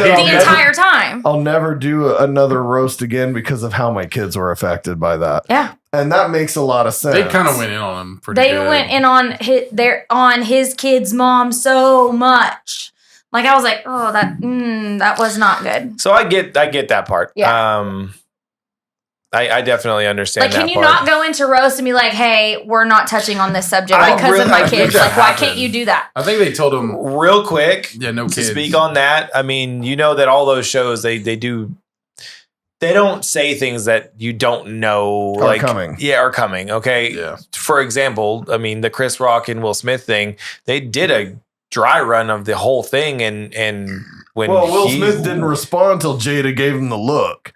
the entire time. I'll never do another roast again because of how my kids were affected by that. Yeah. And that makes a lot of sense. They kind of went in on him pretty good. They went in on his kid's mom so much. Like, I was like, oh, that was not good. So I get that part. Yeah. I definitely understand. Like, can you not go into roast and be like, hey, we're not touching on this subject because of my kids? Like, why can't you do that? I think they told him real quick. Yeah, no kids. To speak on that, I mean, you know that all those shows they don't say things that you don't know are coming. Yeah, are coming. Okay. Yeah. For example, I mean, the Chris Rock and Will Smith thing, they did a dry run of the whole thing, and when Will Smith didn't respond until Jada gave him the look.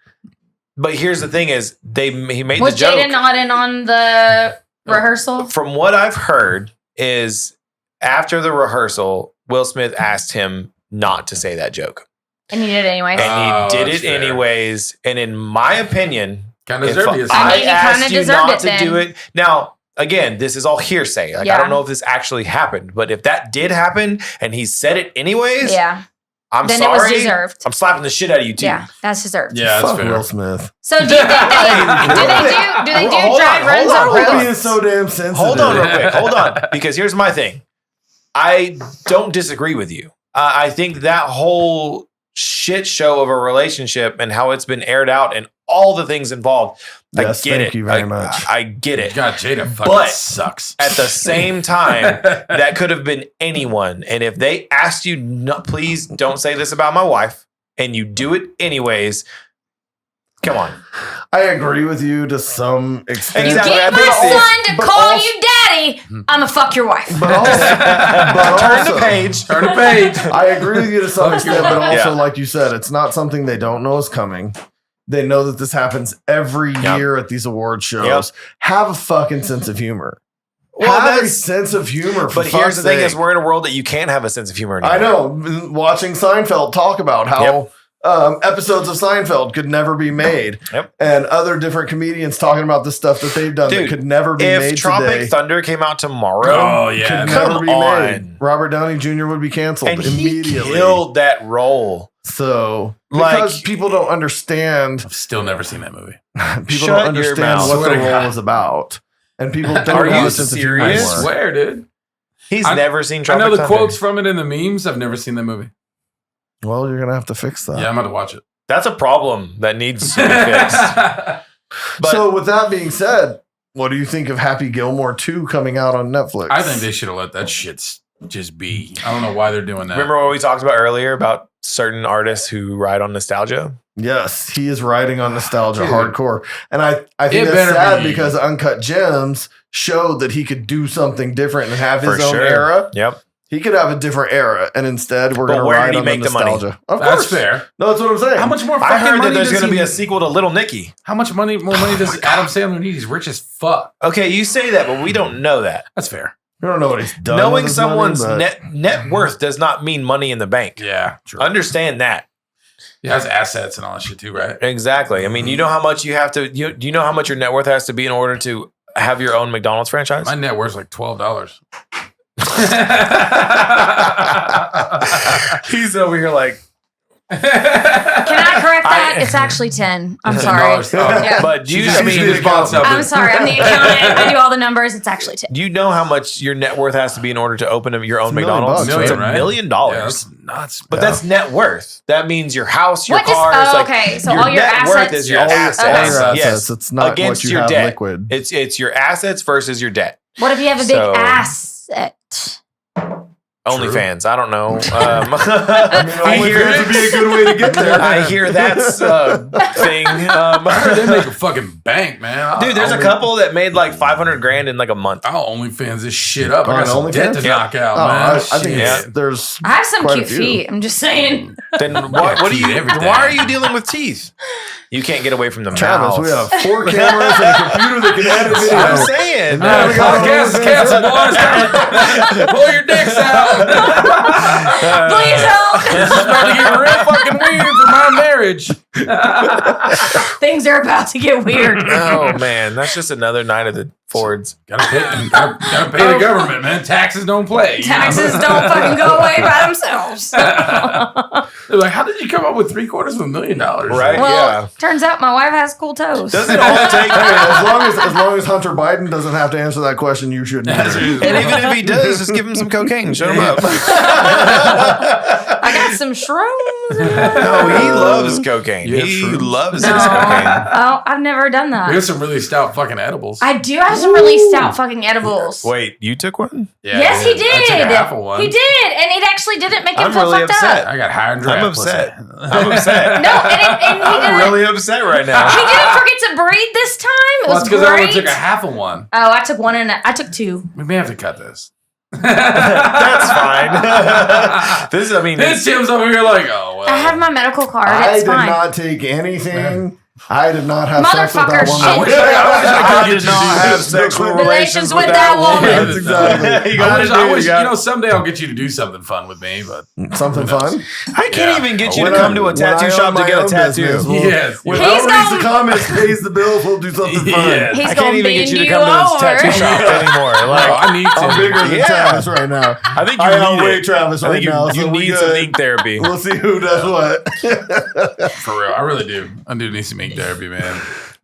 But here's the thing: is he made Was the joke. Jada not in on the rehearsal? From what I've heard, is after the rehearsal, Will Smith asked him not to say that joke, and he did it anyways. And he did it anyways. And in my opinion, kind of deserved it. I he asked kinda you deserved not it to then. do it. Now, again, this is all hearsay. Like, I don't know if this actually happened, but if that did happen and he said it anyways, I'm then sorry. It was deserved. I'm slapping the shit out of you too. Yeah, that's deserved. Yeah, that's Fuck fair. Will Smith. So do you think do they do dry runs on He is roasts? so damn sensitive. Hold on real quick. Hold on. Because here's my thing. I don't disagree with you. I think that whole shit show of a relationship and how it's been aired out and all the things involved. Yes, I get it. thank you very much. I get it. God, Jada fucking But sucks. At the same time, that could have been anyone. And if they asked you, no, please don't say this about my wife, and you do it anyways, come on. I agree with you to some extent. You Exactly. get my son to call you daddy, I'ma fuck your wife. But also, Turn the page. Turn the page. I agree with you to some extent, but also, Yeah. like you said, it's not something they don't know is coming. They know that this happens every year at these award shows. Have a fucking sense of humor. Well, have a sense of humor. But here's the thing: is we're in a world that you can't have a sense of humor anymore. I know. Watching Seinfeld talk about how episodes of Seinfeld could never be made, and other different comedians talking about the stuff that they've done that could never be made If Tropic today. Thunder came out tomorrow, could never be made. Robert Downey Jr. would be canceled and immediately. he killed that role. So, because people don't understand. I've still never seen that movie. People don't understand what the role is about. And people don't Are have you a sense of serious? humor. I swear, dude. He's never seen I Tropic know the Thunder. quotes from it in the memes. I've never seen that movie. Well, you're going to have to fix that. Yeah, I'm about to watch it. That's a problem that needs to be fixed. But so, with that being said, what do you think of Happy Gilmore 2 coming out on Netflix? I think they should have let that shit just be. I don't know why they're doing that. remember what we talked about earlier about certain artists who ride on nostalgia? Yes, he is riding on nostalgia Dude. hardcore. And I think It that's better sad be. because Uncut Gems showed that he could do something different and have his For own sure. era. Yep. He could have a different era, and instead we're But going to where ride did he on make the the money? nostalgia. Of That's course. fair. No, that's what I'm saying. How much more fucking I heard money that there's does going to he be a need? sequel to Little Nicky. How much more money does Adam Sandler need? He's rich as fuck. Okay, you say that, but we don't know that. That's fair. You don't know what he's done. Knowing with his someone's money, but net worth does not mean money in the bank. Yeah, true. Understand that. He has assets and all that shit too, right? Exactly. I mean, you know how much you have to. Do you know how much your net worth has to be in order to have your own McDonald's franchise? My net worth's like $12. He's over here like. Can I correct that? It's actually 10. I'm sorry. Yeah. But do you? She's I mean, the boss of I'm it. sorry. I'm the accountant. I do all the numbers. It's actually 10. do you know how much your net worth has to be in order to open your own $1 million McDonald's? bucks, It's right? $1 million. Yeah, that's nuts. But that's net worth. That means your house, your What does- cars. oh, like, okay, so all your net worth assets- is your Yes. assets. all your assets. Yes. It's not Against what you your have debt. liquid. It's your assets versus your debt. What if you have a big So- asset? OnlyFans. I don't know. I mean, I hear OnlyFans would be a good way to get there. I hear that's a thing. I heard they make a fucking bank, man. Dude, there's a couple that made like $500,000 in like a month. I'll OnlyFans this shit up. I On got some debt to OnlyFans? knock out, Oh, man. I think Shit. there's. I have some quite a cute few. feet. I'm just saying. Then what are you? Everything. Why are you dealing with teeth? You can't get away from the Travis, mouth. we have 4 cameras and a computer that can edit video. I'm saying. we got Podcast is canceled, boys. Pull your dicks out. Please help. This is about to get real fucking weird for my marriage. Things are about to get weird. Oh man, that's just another night of the Fords. Gotta pay the government, man. Taxes don't play. you know? Taxes don't fucking go away by themselves. They're like, how did you come up with $750,000? Right? Well, Yeah. turns out my wife has cool toes. Doesn't it all take? As long as Hunter Biden doesn't have to answer that question, you shouldn't. That's either. true. And even if he does, just give him some cocaine. Shut him up. I got some shrooms. No, he loves cocaine. Yeah, He shrooms. loves No. his cocaine. Oh, I've never done We that. got some really stout fucking edibles. I do have some really stout fucking edibles. Wait, you took one? Yeah, Yes, he I took did. a half of one. He did, and it actually didn't make him I'm feel really fucked upset. up. I got high and dry. I'm upset. I'm upset. No, and he I'm didn't. really upset right now. He didn't forget to breathe this time. It Well, was that's because I only great. took a half of one. Oh, I took one and I took two. We may have to cut this. That's fine. This Tim's over here like, oh, well. I have my medical card. I It's did fine. not take anything. I did not have sex with that Motherfucker, woman. shit. I could did get not you to have do sexual relations relations with with that that woman. woman. That's exactly. You gotta I do wish, it. someday I'll get you to do something fun with me, but Something fun. I can't Yeah. even get you When to come I- to a when tattoo I shop own to my get a own tattoo. business, we'll- yes. When He's I'll read the gonna- comments, pays the bills, we'll do something fun. Yes. He's I gonna can't even get bend you to you come to this over. tattoo shop anymore. No, Like, I need I'm bigger to. than Yeah. Travis right now. I think you I need outweigh it. Travis I right think now. you so we need some good. ink therapy. We'll see who does what. For real, I really do. I do need some ink therapy, man.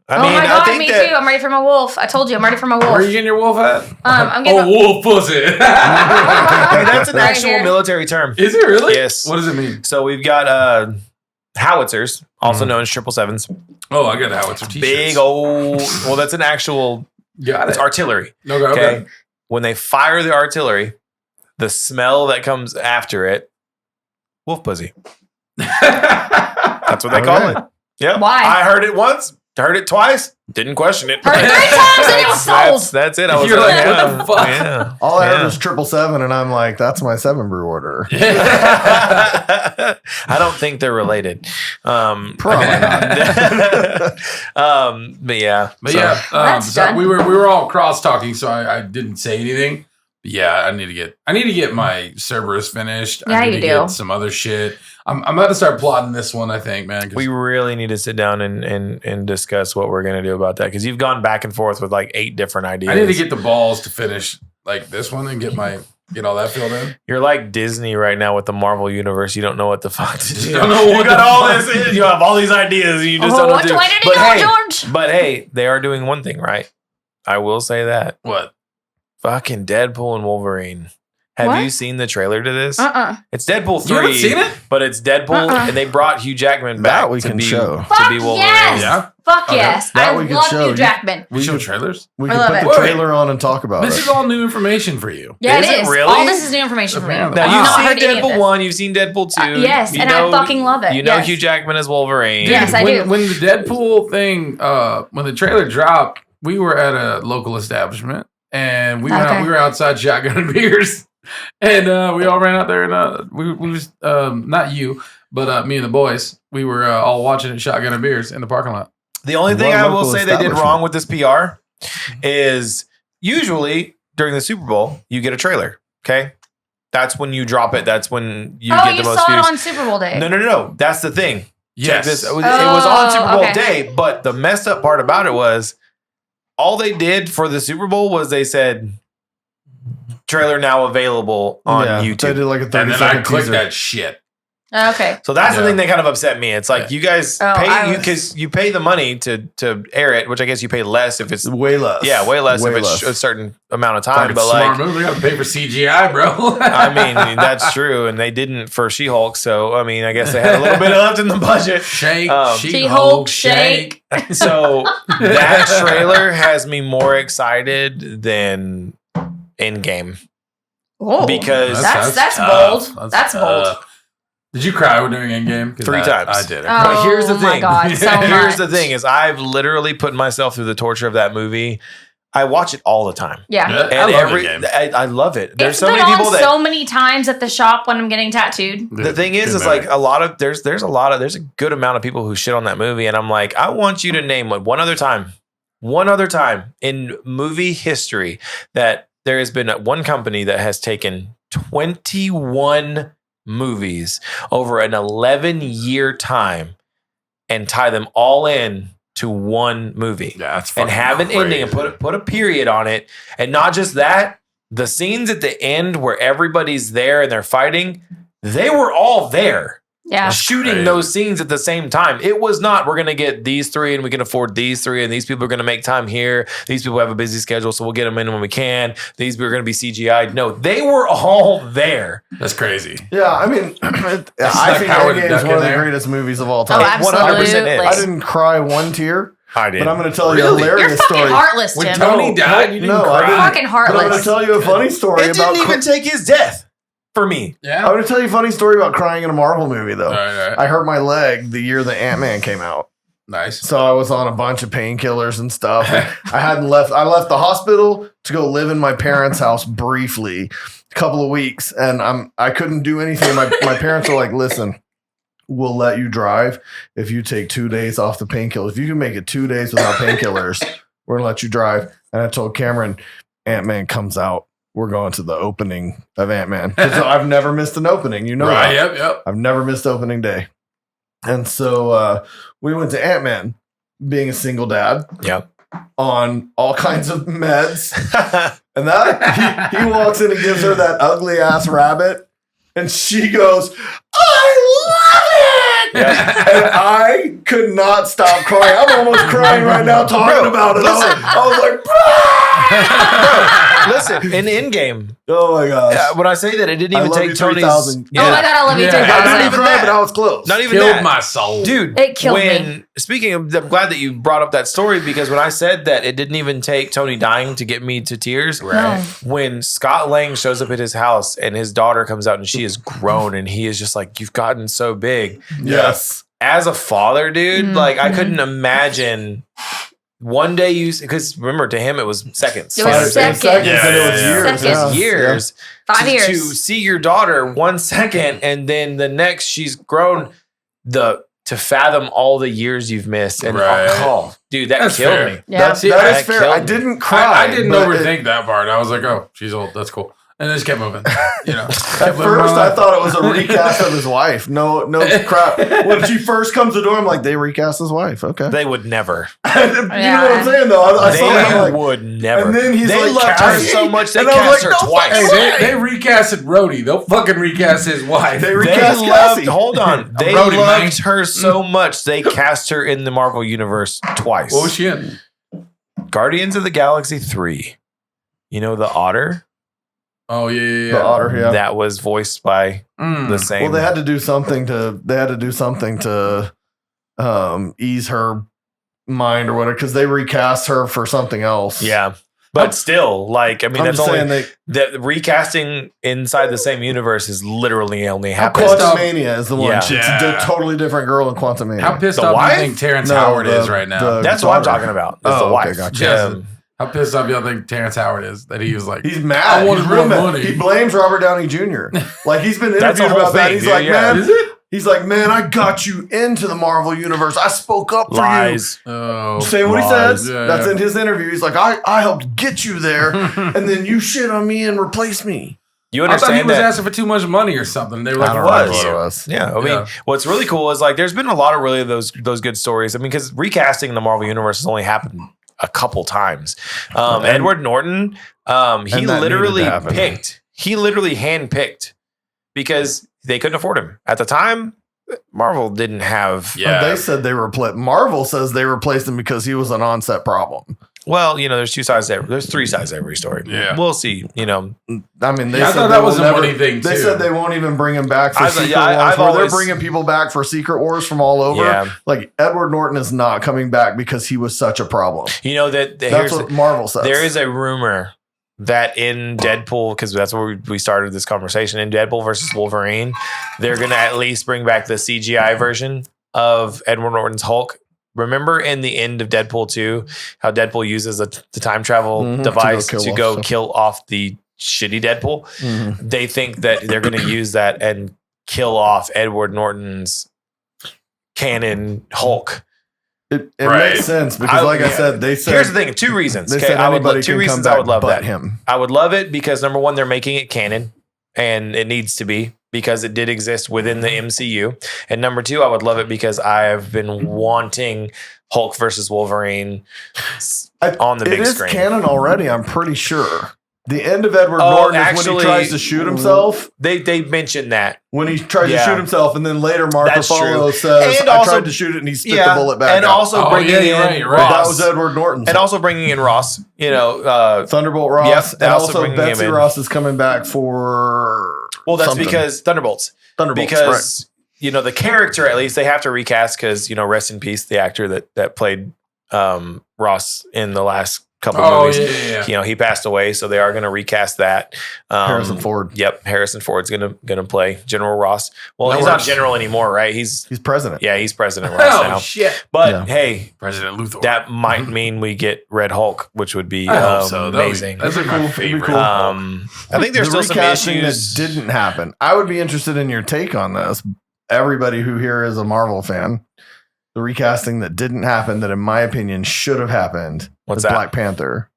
I Oh mean, my I god, think me that too. I'm ready for my wolf. I told you, I'm ready for my Where are wolf. you getting your wolf at? I'm getting. Oh, wolf pussy. hey, that's an Right actual here. military term. Is it really? Yes. What does it mean? So we've got howitzers, also known as 777s. Oh, I got howitzer t-shirts. Big old. Well, that's an actual. Got It's it. artillery. Okay. Okay. When they fire the artillery, the smell that comes after it, wolf pussy. That's what they call Okay. it. Yeah. Why? I heard it once, heard it twice, didn't question it. Heard it 3 times and it was sold. That's it. I was You're like, yeah, what the fuck? Yeah. All I heard Yeah. was 777, and I'm like, that's my 7 brew order. I don't think they're related. Probably But yeah. But So- yeah, That's so done. we were all cross talking, so I didn't say anything. But yeah, I need to get my Cerberus finished. Yeah, I need you to do. get some other shit. I'm about to start plotting this one, I think, man. 'cause- we really need to sit down and discuss what we're gonna do about that because you've gone back and forth with like 8 different ideas. I need to get the balls to finish like this one and get all that filled in. You're like Disney right now with the Marvel universe. You don't know what the fuck to do. don't know you what got the all fuck. this. You have all these ideas. And you just don't know what to do. What way to But go, hey, George? but hey, they are doing one thing right. I will say that What? fucking Deadpool and Wolverine. Have What? you seen the trailer to this? It's Deadpool 3. You haven't seen it? But it's Deadpool, and they brought Hugh Jackman back That we to can be show. to Fuck be Wolverine. yes. Yeah. Fuck Okay. yes. That I we can love show. Hugh Jackman. We show trailers. We I can love put it. the trailer on and talk about This it. is all new information for you. Yeah, Is it it is. really? All this is new information for me. Apparently. Now I've you've not seen heard any of Deadpool this. 1, you've seen Deadpool 2. Yes, You and I fucking love it. You know Yes. Hugh Jackman as Wolverine. Yes, I do. When the Deadpool thing, when the trailer dropped, we were at a local establishment and we Okay. we were outside shotgunning beers, and we all ran out there and we was not you, but me and the boys, we were all watching it shotgunning beers in the parking lot. The only thing One I will local say they did establishment. wrong with this PR is usually during the Super Bowl, you get a trailer. Okay. That's when you drop it. That's when you Oh, get you the most saw views. it on Super Bowl day. No. That's the thing. Check Yes, this. It was on Super Bowl okay. day, but the messed up part about it was all they did for the Super Bowl was they said trailer now available on Yeah, They YouTube. did like a and 30 then I second clicked teaser. that shit. Okay. So that's the Yeah. thing that kind of upset me. It's like Yeah. you guys Oh, I pay was- because you pay the money to air it, which I guess you pay less if it's Way less. way less if it's less. a certain amount of time. Fucking But smart like, move. We gotta pay for CGI, bro. I mean, that's true, and they didn't for She-Hulk. So I mean, I guess they had a little bit left in the budget. shake, She-Hulk, shake. So that trailer has me more excited than Endgame. Oh, because that's tough. bold. That's bold. Did you cry when doing Endgame? 3 times. I did. Oh, But here's the my thing. God, so Here's the much. thing is I've literally put myself through the torture of that movie. I watch it all the time. Yeah. And I love Endgame. I love it. There's It's so been many people on that so many times at the shop when I'm getting tattooed. the thing is Good like movie. a lot of there's a good amount of people who shit on that movie, and I'm like, I want you to name one other time in movie history that there has been one company that has taken 21 movies over an 11-year time and tie them all in to one movie. Yeah, that's and fucking have an crazy. ending and put a period on it. And not just that, the scenes at the end where everybody's there and they're fighting, they were all there Yeah. shooting crazy. those scenes at the same time. It was not, we're going to get these 3 and we can afford these 3 and these people are going to make time here. These people have a busy schedule, so we'll get them in when we can. These people are going to be CGI'd. No, they were all there. That's crazy. Yeah, I mean, I think Howard the Endgame is Duck one of in the there. greatest movies of all Oh, time. 100% is. absolutely. I didn't cry one tear, I did. but I'm going to tell you a Really? You're hilarious fucking story. heartless, When Tim. Tony died, you didn't No, I cry. didn't. Fucking But I'm going to heartless. tell you a funny story it about. didn't even take his death for me. Yeah. I'm going to tell you a funny story about crying in a Marvel movie, though. All right. I hurt my leg the year that Ant-Man came out. Nice. So I was on a bunch of painkillers and stuff. I left the hospital to go live in my parents' house briefly, a couple of weeks, and I couldn't do anything. My parents were like, listen, we'll let you drive if you take 2 days off the painkillers. If you can make it 2 days without painkillers, we're gonna let you drive. And I told Cameron, Ant-Man comes out. We're going to the opening of Ant-Man. 'Cause I've never missed an opening. You know Right. that. Yep. I've never missed opening day. And so we went to Ant-Man, being a single dad, Yep. on all kinds of meds. And that he walks in and gives her that ugly ass rabbit. And she goes, I love it. And I could not stop crying. I'm almost crying right now talking about it. I was like, Listen, in Endgame, oh my gosh. when I say that, it didn't I even love take you Tony's. 3000. Oh my God, I love you Yeah. too. I I not didn't even cry, that. but I was close. Not even Killed that. my soul. Dude, It killed me. Speaking of, I'm glad that you brought up that story because when I said that it didn't even take Tony dying to get me to tears, No. when Scott Lang shows up at his house and his daughter comes out and she is grown and he is just like, you've gotten so big. Yes. As a father, dude, Mhm. like I couldn't imagine one day because remember, to him it was seconds. It was 5 seconds. And Yeah, it was yeah, years. Seconds. Yeah. years. 5 to years. see your daughter 1 second and then the next she's grown to fathom all the years you've missed and Right. dude, that That's killed fair. me. Yeah. That that is fair. killed I me. didn't cry. I didn't but overthink that part. I was like, oh, she's old. That's cool. And then just kept moving. You know. At first, I thought it was a recast of his wife. No crap. When she first comes to the door, I'm like, they recast his wife. Okay. They would never. You know what I'm saying, though? I saw that. I'm They like, would never. and then he's they like, loved her Cassie. so much they And I was cast like, her no twice. fucking Hey, they recasted Rhodey. They'll fucking recast his wife. They They recast loved. Cassie. Hold on. They Brody, loved man. her so much they cast her in the Marvel universe twice. What was she in? Guardians of the Galaxy 3. You know the otter Oh yeah. The otter, yeah. that was voiced by the same. Well, they had to do something to ease her mind or whatever, because they recast her for something else. Yeah. But still, like, I mean, I'm that's just only saying the recasting inside the same universe is literally only How happening. pissed off- Quantumania is the one. Yeah. It's a Yeah. totally different girl in Quantumania. How pissed The off do wife? you think Terrence No, Howard the- is right now? the- That's what I'm daughter. talking about. Is Oh, the okay, wife. gotcha. How pissed off y'all think Terrence Howard is that he was like, He's mad. I wanted He's real more mad. money. He blames Robert Downey Jr. Like, he's been That's interviewed the whole about that. thing, He's dude, like, yeah. man, is it? he's like, man, I got you into the Marvel universe. I spoke up for Lies. Oh, you. Saying what he Lies. said. Yeah, That's yeah. in his interview. He's like, I helped get you there, and then you shit on me and replace me. You I thought he understand was that? asking for too much money or something. They were like, I don't fuck know what you. it was. Yeah, I mean, Yeah. what's really cool is like there's been a lot of really those good stories. I mean, because recasting in the Marvel universe has only happened a couple times. And- Edward Norton, he And that literally needed to happen. picked. He literally handpicked because they couldn't afford him at the time. Marvel didn't have. Yeah. They said they replaced. Marvel says they replaced him because he was an onset problem. Well, you know, there's 2 sides to there's 3 sides to every story. Yeah. We'll see. You know, I mean, they Yeah, I said thought they that was will a never- money thing, They too. said they won't even bring him back for I've- Secret yeah, Wars. I've Where always- they're bringing people back for Secret Wars from all over. Yeah. Like, Edward Norton is not coming back because he was such a problem. you know that That's here's what Marvel says. there is a rumor that in Deadpool, because that's where we started this conversation, in Deadpool versus Wolverine, they're going to at least bring back the CGI version of Edward Norton's Hulk. Remember in the end of Deadpool 2, how Deadpool uses the time travel device to go kill off the shitty Deadpool? They think that they're going to use that and kill off Edward Norton's canon Hulk. It makes sense because, like I said, they said. Here's the thing: 2 reasons. They said I would anybody two can reasons come I would love back that. but him. I would love it because number one, they're making it canon, and it needs to be because it did exist within the MCU. And number two, I would love it because I've been wanting Hulk versus Wolverine on the big screen. It is canon already. I'm pretty sure. The end of Edward Norton is when he tries to shoot himself. They mentioned that. When he tries to shoot himself, and then later Mark That's Ruffalo true. says, And I also- tried to shoot it, and he spit the bullet back and out. also bringing in you're right. Ross. That was Edward Norton. And also bringing in Ross. You know, Thunderbolt Ross. Yep, and also also bringing Betsy him in. Ross is coming back for well, that's something. because Thunderbolts. Because you know the character, at least they have to recast because rest in peace the actor that played Ross in the last couple movies. Yeah. He passed away, so they are going to recast that. Harrison Ford. Yep, Harrison Ford's gonna play General Ross. Well, That he's works. not general anymore, right? He's president. yeah, he's President Ross now. Oh shit! But hey, President Luthor. that might mean we get Red Hulk, which would be I hope so. amazing. That's my favorite. cool. I think there's the still some recasting issues. that didn't happen. I would be interested in your take on this. Everybody who here is a Marvel fan. The recasting that didn't happen, that in my opinion should have happened, What's was that? Black Panther.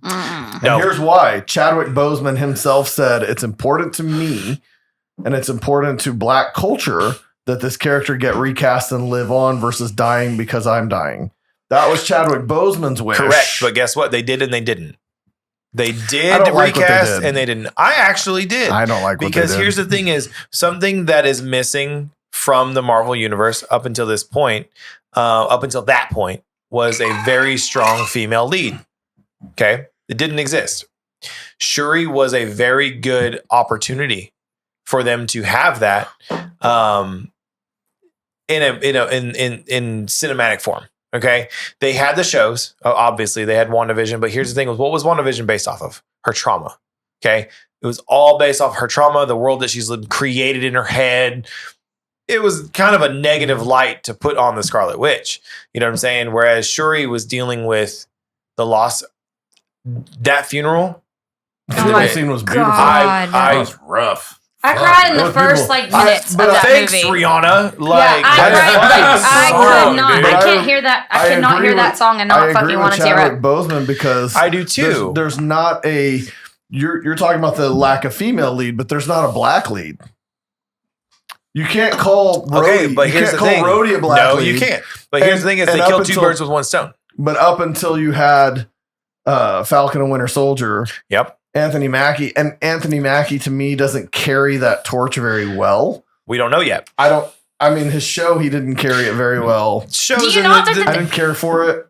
Mm-mm. No. And here's why. Chadwick Boseman himself said, it's important to me and it's important to Black culture that this character get recast and live on versus dying because I'm dying. That was Chadwick Boseman's wish. Correct, but guess what? They did and they didn't. They did I don't like what they recast did. and they didn't. I actually did. I don't like what because they did. here's the thing: is something that is missing from the Marvel universe up until this point. Up until that point, was a very strong female lead. Okay, it didn't exist. Shuri was a very good opportunity for them to have that in cinematic form. Okay, they had the shows. Obviously, they had WandaVision, but here's the thing: was what was WandaVision based off of? Her trauma. Okay, it was all based off her trauma, the world that she's created in her head. It was kind of a negative light to put on the Scarlet Witch. You know what I'm saying? Whereas Shuri was dealing with the loss, that funeral. Oh my scene was beautiful. God. That was rough. I cried in It the was first beautiful. minutes of that Thanks, movie. Rihanna. Like, Yeah, I that's could fucking not. dude. I can't hear that. I cannot agree hear that with- song and I not agree fucking with want to tear Chadwick up. Boseman because I do too. There's not a you're talking about the lack of female lead, but there's not a Black lead. You can't call Rhodey, Okay, but you here's can't the thing. call Rhodey a Black No, lead. you can't. But here's the thing: is they and up killed two until- birds with one stone. But up until you had Falcon and Winter Soldier, Yep. Anthony Mackie, and Anthony Mackie to me doesn't carry that torch very well. We don't know yet. I mean, his show, he didn't carry it very well. Shows Do you in not the- think I didn't care for it.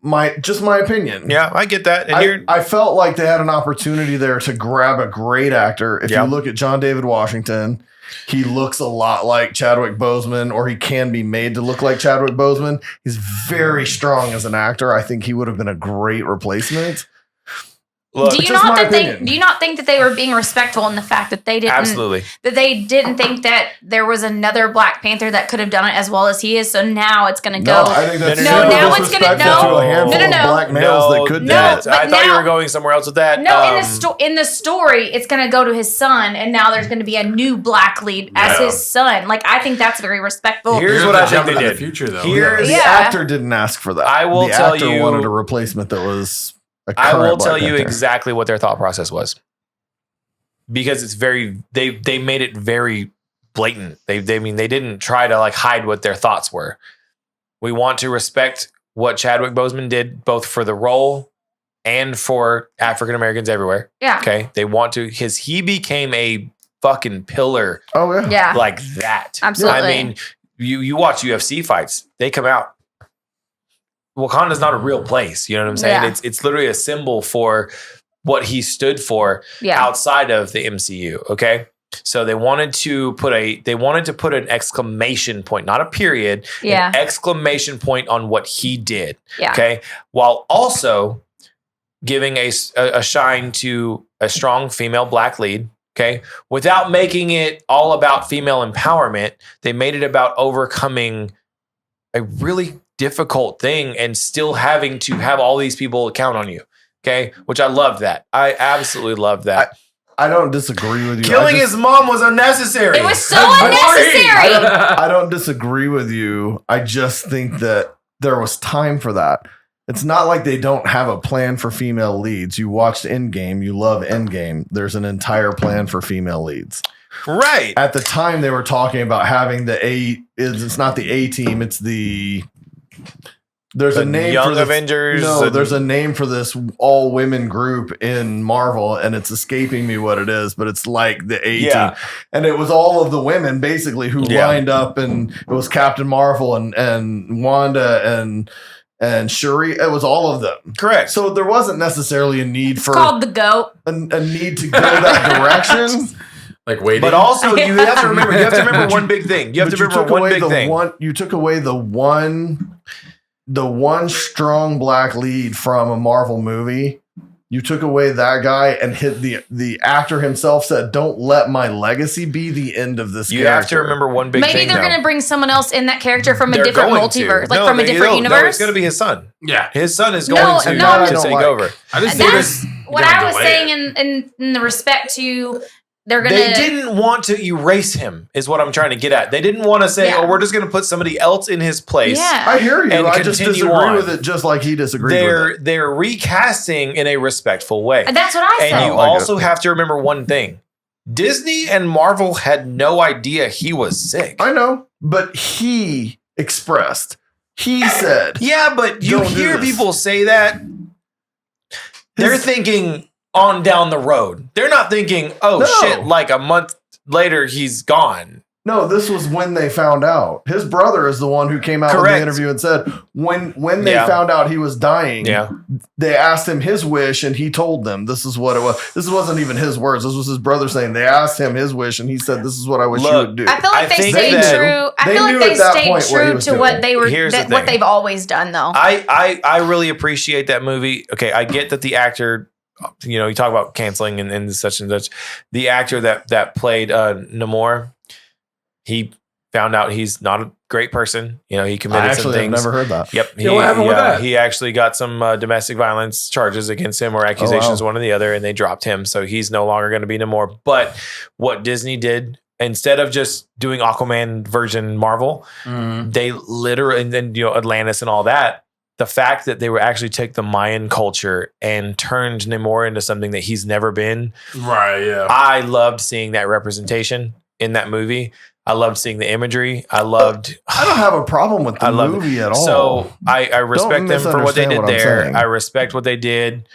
My opinion. yeah, I get that. And I felt like they had an opportunity there to grab a great actor. If Yeah. you look at John David Washington, he looks a lot like Chadwick Boseman, or he can be made to look like Chadwick Boseman. He's very strong as an actor. I think he would have been a great replacement. look, Do you just not my think? opinion. Do you not think that they were being respectful in the fact that they didn't? absolutely. That they didn't think that there was another Black Panther that could have done it as well as he is. So now it's going to go. No, I think that's No, super now it's gonna- disrespectful to a handful no, of no. Black males that could No, do it. but I thought you now- were going somewhere else with that. No, in the story, it's going to go to his son, and now there's going to be a new Black lead as Yeah. his son. Like I think that's very respectful. Here's Here's what the I think jump they into the did. future, though. Here's The Yeah. actor didn't ask for that. I will the tell actor you- wanted a replacement that was a I will current tell Black you Panther. exactly what their thought process was. Because it's very they made it very blatant. They didn't try to like hide what their thoughts were. We want to respect what Chadwick Boseman did both for the role and for African Americans everywhere. Yeah. Okay. They want to because he became a fucking pillar Oh yeah. Yeah. like that. Absolutely. I mean, you watch UFC fights, they come out. Wakanda's not a real place. You know what I'm saying? Yeah. It's literally a symbol for what he stood for Yeah. outside of the MCU. Okay. So they wanted to put an exclamation point, not a period, Yeah. an exclamation point on what he did. Yeah. Okay. While also giving a shine to a strong female black lead. Okay. Without making it all about female empowerment, they made it about overcoming a really difficult thing and still having to have all these people count on you. Okay. Which I love that. I absolutely love that. I don't disagree with you. Killing his mom was unnecessary. It was so unnecessary. I don't disagree with you. I just think that there was time for that. It's not like they don't have a plan for female leads. You watched Endgame. You love Endgame. There's an entire plan for female leads. Right. At the time, they were talking about having it's not the A team. It's there's a name Young for this, Avengers. No, there's a name for this all women group in Marvel, and it's escaping me what it is, but it's like the A team. And it was all of the women basically who lined up, and it was Captain Marvel and Wanda and Shuri. It was all of them. Correct. So there wasn't necessarily a need for called the GOAT. a need to go that direction. Like waiting. But also you have to remember one big thing. You have to remember one big thing. You took away the one strong black lead from a Marvel movie. You took away that guy and hit the actor himself said, "Don't let my legacy be the end of this." You have to remember one big thing. Maybe they're going to bring someone else in that character from a They're different going multiverse, to. like from a different universe. No, it's going to be his son. Yeah. His son is No, going to no. take over. I just That's what gonna I was delay saying in the respect to they're going They to. didn't want to erase him, is what I'm trying to get at. They didn't want to say, Yeah. we're just going to put somebody else in his place. Yeah. I hear you. And I just continue disagree on. with it, just like he disagreed with it. They're recasting in a respectful way. That's what I said. And you like also have to remember one thing. Disney and Marvel had no idea he was sick. I know, but he expressed. He said, Yeah, but you Don't do hear this. people say that. They're thinking on down the road. They're not thinking, oh No. shit, like a month later he's gone. No, this was when they found out. His brother is the one who came out in Correct. the interview and said when they Yeah. found out he was dying, Yeah. they asked him his wish and he told them this is what it was. This wasn't even his words. This was his brother saying they asked him his wish and he said this is what I wish you Look, would do. I feel like I they think stayed that- true. I They feel like knew they at that stayed point what he true was to doing. what they were, Here's the what thing. they've always done, though. I really appreciate that movie. Okay, I get that the actor, you talk about canceling and such and such. The actor that played Namor, he found out he's not a great person. He I committed some actually have things. never heard that. Yep. Yeah, what happened with that? He actually got some domestic violence charges against him or accusations, wow. one or the other, and they dropped him. So he's no longer going to be Namor. But what Disney did, instead of just doing Aquaman version Marvel, they literally, and then Atlantis and all that, the fact that they were actually take the Mayan culture and turned Namor into something that he's never been. Right, yeah. I loved seeing that representation in that movie. I loved seeing the imagery. I don't have a problem with the love movie at all. So I respect them for what they misunderstand did what I'm there. saying. I respect what they did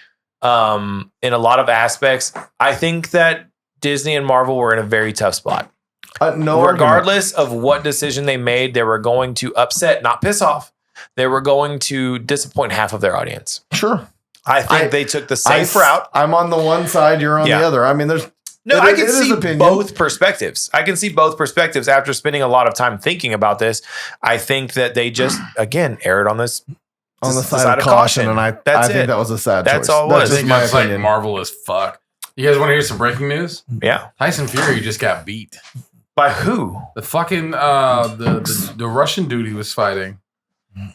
in a lot of aspects. I think that Disney and Marvel were in a very tough spot. No Regardless of what decision they made, they were going to upset, not piss off. They were going to disappoint half of their audience. Sure. I think they took the safe route. I'm on the one side, you're on Yeah. the other. I mean, there's No, It I is- can it is see opinion. both perspectives. I can see both perspectives after spending a lot of time thinking about this. I think that they just, again, erred on this on the Just side of caution, and I That's think it. that was a sad That's choice. all it was. I That's just think my that's like opinion. Marvel as fuck. You guys want to hear some breaking news? Yeah. Tyson Fury just got beat. By who? The fucking the Russian dude he was fighting.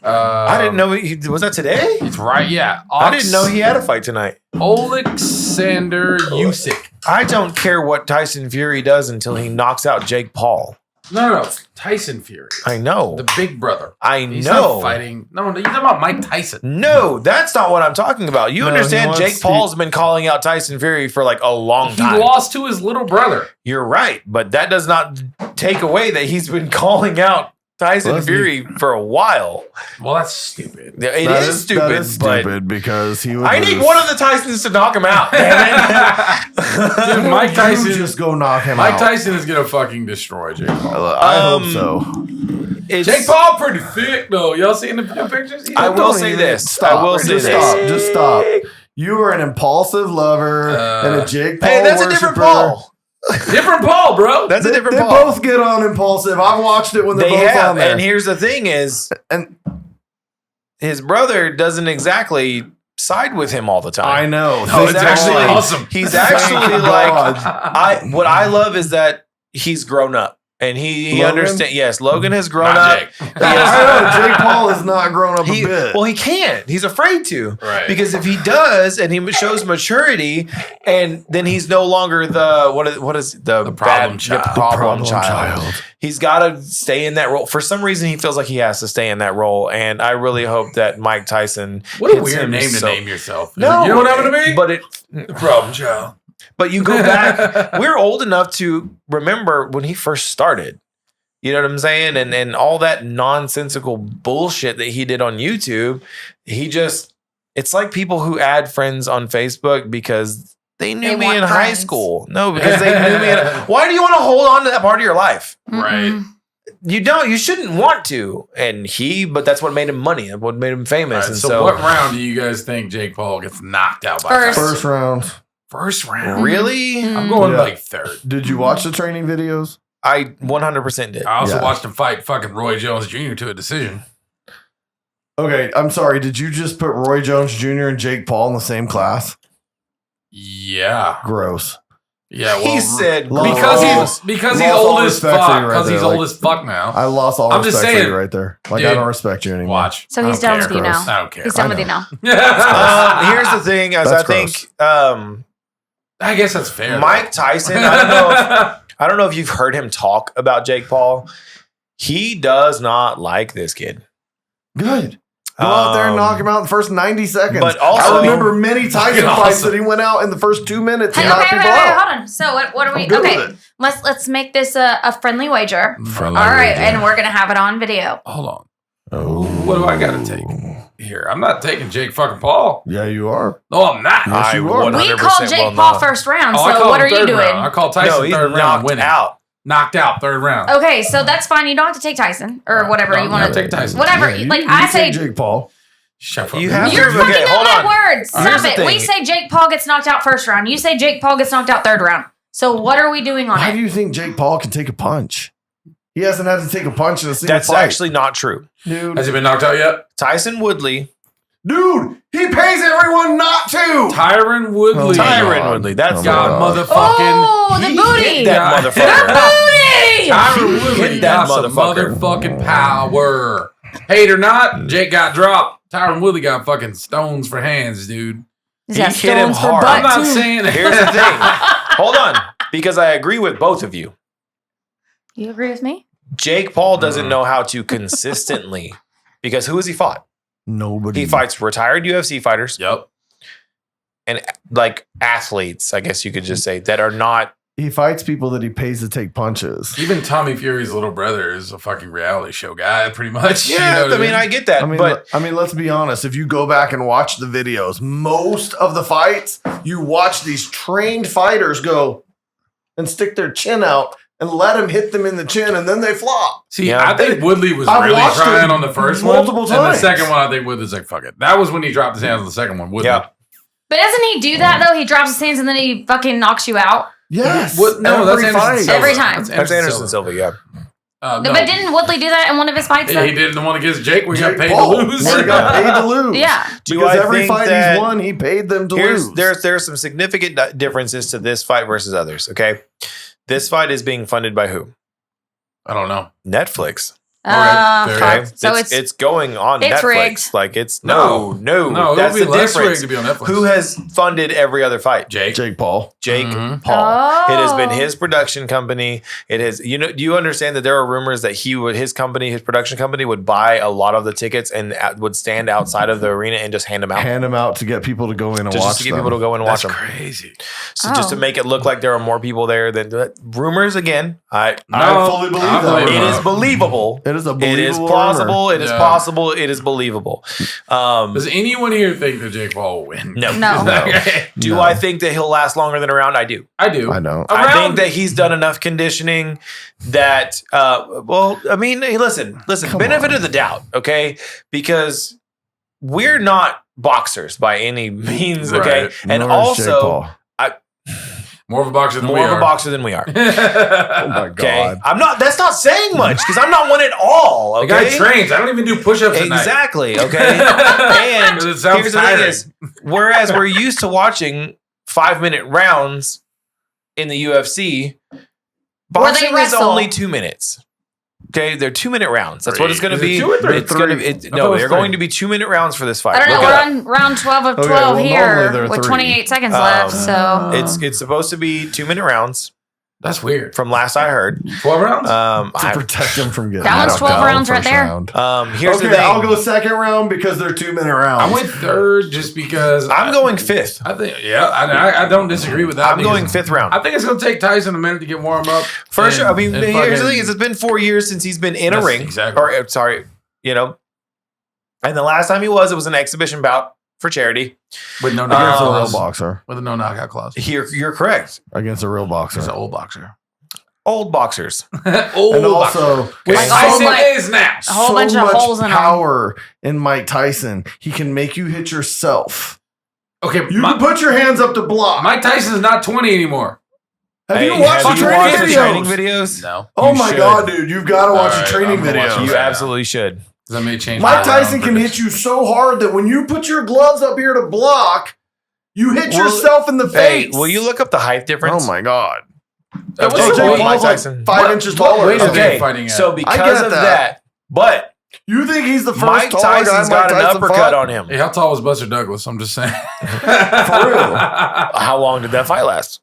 I didn't know. Was that today? It's right, yeah. I didn't know he had a fight tonight. Alexander Usyk. I don't care what Tyson Fury does until he knocks out Jake Paul. No, Tyson Fury. I know. The big brother. I He's know. not fighting. No, you're talking about Mike Tyson. No, that's not what I'm talking about. You No, he understand wants Jake Paul's been calling out Tyson Fury for like a long He time. lost to his little brother. You're right, but that does not take away that he's been calling out Tyson Well, Fury for a while. Well, that's stupid. It That is stupid, that is but stupid because he would I need lose. one of the Tysons to knock him out. Damn it. Dude, Mike You Tyson just go knock him Mike out. Tyson is gonna fucking destroy Jake Paul. I hope Um, so. It's- Jake Paul pretty thick though. Y'all seen the pictures? I will Don't say even- this. Stop. I will say just this. Stop. Just stop. You are an impulsive lover and a Jake Paul Hey, that's a different worshiper. Paul. Different Paul, bro. That's a They different Paul. both get on impulsive. I've watched it when they're They both have, on there. and here's the thing: is And his brother doesn't exactly side with him all the time. I know. No, it's actually awesome. He's actually Thank like God. what I love is that he's grown up and he Logan? understands. Yes, Logan has grown Not up. Jake. I know. Jake Paul has not grown up a bit. Well, he can't. He's afraid to. Right. Because if he does and he shows maturity, and then he's no longer the what is the problem child. The problem child. He's got to stay in that role. For some reason, he feels like he has to stay in that role, and I really hope that Mike Tyson. What a hits weird him name so- to name yourself. No, You know what happened to me? But The problem child. But you go back. We're old enough to remember when he first started. You know what I'm saying? And all that nonsensical bullshit that he did on YouTube. It's like people who add friends on Facebook because they knew me want in high friends. school. No, because they knew me. Why do you want to hold on to that part of your life? Right. You don't. You shouldn't want to. But that's what made him money. That's what made him famous. Right, And so what round do you guys think Jake Paul gets knocked out by? First. Tyson? First round. First round. Really? I'm going Yeah. like third. Did you watch the training videos? I 100% did. I also Yeah. watched him fight fucking Roy Jones Jr. to a decision. Okay, I'm sorry. Did you just put Roy Jones Jr. and Jake Paul in the same class? Yeah. Gross. Yeah. Well, He said because he's Lost old all as respect fuck. for you right Because he's there, old like- as fuck now. I lost all I'm just respect for saying, you right there. Like, dude, I don't respect you anymore. Watch. So I he's don't done care. with you now. I don't care. He's done I with you know. now. Here's the thing, as That's I think I guess that's fair. Mike Tyson. I don't know if you've heard him talk about Jake Paul. He does not like this kid. Good. Go out there and knock him out in the first 90 seconds. But also- I remember many Tyson Fucking fights awesome. that he went out in the first 2 minutes and Hey, knocked okay, people wait, out. hold on. So what are we? I'm good Okay, with it. let's make this a friendly wager. Friendly All right, wager. and we're gonna have it on video. Hold on. What do I got to take here? I'm not taking Jake fucking Paul. Yeah, you are. No, I'm not. Yes, I you are. 100% We called Jake will Paul not. first round. Oh, I So called what him are you third doing? round. I called Tyson No, he's third round knocked winning. out. Knocked out third round. Okay, so that's fine. You don't have to take Tyson or whatever No, you I'm want not to taking Tyson. Whatever. Yeah, like you I say, take Jake Paul. Shut up. You have you're Okay, fucking hold up on. my words. Here's Stop the it. thing. We say Jake Paul gets knocked out first round. You say Jake Paul gets knocked out third round. So what are we doing on Why it? do you think Jake Paul can take a punch? He hasn't had to take a punch in a single That's fight. actually not true. Dude. Has he been knocked out yet? Tyson Woodley. Dude, he pays everyone not to. Tyron Woodley. Oh, Tyron Woodley. That's got God. motherfucking. Oh, the He booty. hit that Yeah. motherfucker. Booty. Tyron Woodley hit that got some motherfucker. motherfucking power. Hate or not, Jake got dropped. Tyron Woodley got fucking stones for hands, dude. He's got He hit him stones for hard. butt I'm not too. saying Here's the thing. Hold on, because I agree with both of you. You agree with me? Jake Paul doesn't know how to consistently, because who has he fought? Nobody. He fights retired UFC fighters Yep. and like athletes, I guess you could just say, that are not. He fights people that he pays to take punches. Even Tommy Fury's little brother is a fucking reality show guy, pretty much. Yeah, You know what I mean, I get that, but I mean, let's be honest. If you go back and watch the videos, most of the fights, you watch these trained fighters go and stick their chin out and let him hit them in the chin, and then they flop. See, Yeah. I think Woodley was I've really watched trying it on the first multiple one. And the times. second one, I think Woodley's like, fuck it. That was when he dropped his hands on the second one. Woodley. Yeah. But doesn't he do that though? He drops his hands and then he fucking knocks you out. Yes. What? No, that's every Anderson fight. Silva. Every time. that's Anderson Silva. Yeah, No. But didn't Woodley do that in one of his fights? Yeah, though? he did the one against Jake. We got Jake paid Paul, to lose. where he got paid to lose. Yeah. Do Because I every think fight that- he's won, he paid them to lose. there's some significant differences to this fight versus others. Okay, this fight is being funded by who? I don't know. Netflix. Okay, Okay, So it's going on it's Netflix. rigged. Like it's No, no. That's it would the be less rigged difference. to be on Netflix. Who has funded every other fight? Jake? Jake Paul. Jake Mhm. Paul. It has been Oh. his production company. It has, do you understand that there are rumors that his production company would buy a lot of the tickets and would stand outside of the arena and just hand them out. Hand them out to get people to go in and just watch to get them. people to go in and watch That's them. crazy. So just to Oh. make it look like there are more people there than rumors again. I fully believe I that. believe It it. is believable. It is a It believable is plausible. It is Yeah. possible. It is believable. Does anyone here think that Jake Paul will win? No. No. Okay. Do No. I think that he'll last longer than a round? I do. I do. I know. I Around- think that he's done enough conditioning that, I mean, hey, listen, Come benefit on. of the doubt, okay? Because we're not boxers by any means, okay? Right. And Nor is Jake also, Paul. More of a boxer than we More of are. a boxer than we are. Oh my Okay, god. That's not saying much because I'm not one at all. The Okay, guy trains. I don't even do push-ups at night. exactly. Okay, and 'Cause it sounds here's the thing tiring. is, whereas we're used to watching 5-minute rounds in the UFC, Where they boxing is wrestle. only 2 minutes. Okay, they're 2-minute rounds. That's what it's going to Is it be. 2 or 3? It's gonna be. I thought it No, was they're 3. going to be 2-minute rounds for this fight. I don't know. Look it We're up. on round 12 of Okay, 12 well, normally here they're with 3. 28 seconds left. So It's supposed to be 2-minute rounds That's weird. from last I heard. 12 rounds? To protect them from getting That one's knocked 12 out rounds right first there. round. Here's the Okay, thing. I'll go second round because they're 2-minute rounds. I went third just because I'm going 5th. I think, I don't disagree with that. I'm going 5th round. I think it's going to take Tyson a minute to get warmed up. For sure. I mean, and here's the fucking- thing: is it's been 4 years since he's been in a Yes, ring. exactly. Or sorry, and the last time it was an exhibition bout for charity. with no Against knockout a real clause. boxer. With a no knockout clause. You're correct. Against a real boxer. He's an old boxer. Old boxers. Old And also, Okay. Which Like, Tyson like- is now. A whole so bunch of much holes in 'em. power in Mike Tyson. He can make you hit yourself. Okay, You can put your hands up to block. Mike Tyson's not 20 anymore. have Hey, you watched the have you training watched the videos? training videos? No. Oh You my should. god, dude! You've got to watch All right, the training I'm gonna watch videos. it. You absolutely should. That may change. Mike my Tyson can round hit you so hard that when you put your gloves up here to block, you hit Well, yourself in the Hey, face. will you look up the height difference? Oh my god! That was Jake the Paul, weight. Mike Paul's like Tyson. 5 What- inches what taller. weight is than he him. fighting at? So I because get of that. that, but You think he's the first Mike taller guy Tyson's Mike got an Tyson uppercut fought? on him. Hey, how tall was Buster Douglas? I'm just saying. For real. How long did that fight last?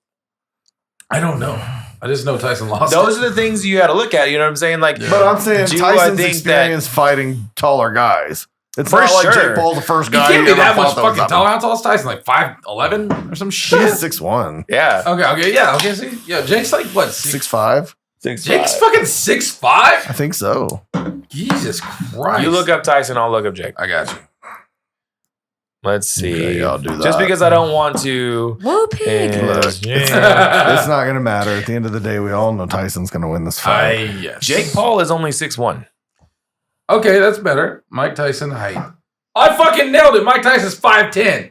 I don't know. I just know Tyson lost. Those are the things you got to look at. You know what I'm saying? Like, Yeah. But I'm saying Do I Tyson's think experience fighting taller guys. It's For not like sure. Jake Paul's the first He guy. can't be ever that much fought was fucking up. tall. How tall is Tyson? Like 5'11" or some shit? He's 6'1". yeah, Okay, yeah. Okay, see? Yeah, Jake's like, what? 6'5". Jake's fucking 6'5"? I think so. Jesus Christ. You look up Tyson, I'll look up Jake. I got you. Let's see. Okay, I'll do that. Just because I don't want to. woo pig. Look, Yeah. it's not going to matter. At the end of the day, we all know Tyson's going to win this fight. Yes. Jake Paul is only 6'1". Okay, that's better. Mike Tyson height. I fucking nailed it. Mike Tyson's 5'10".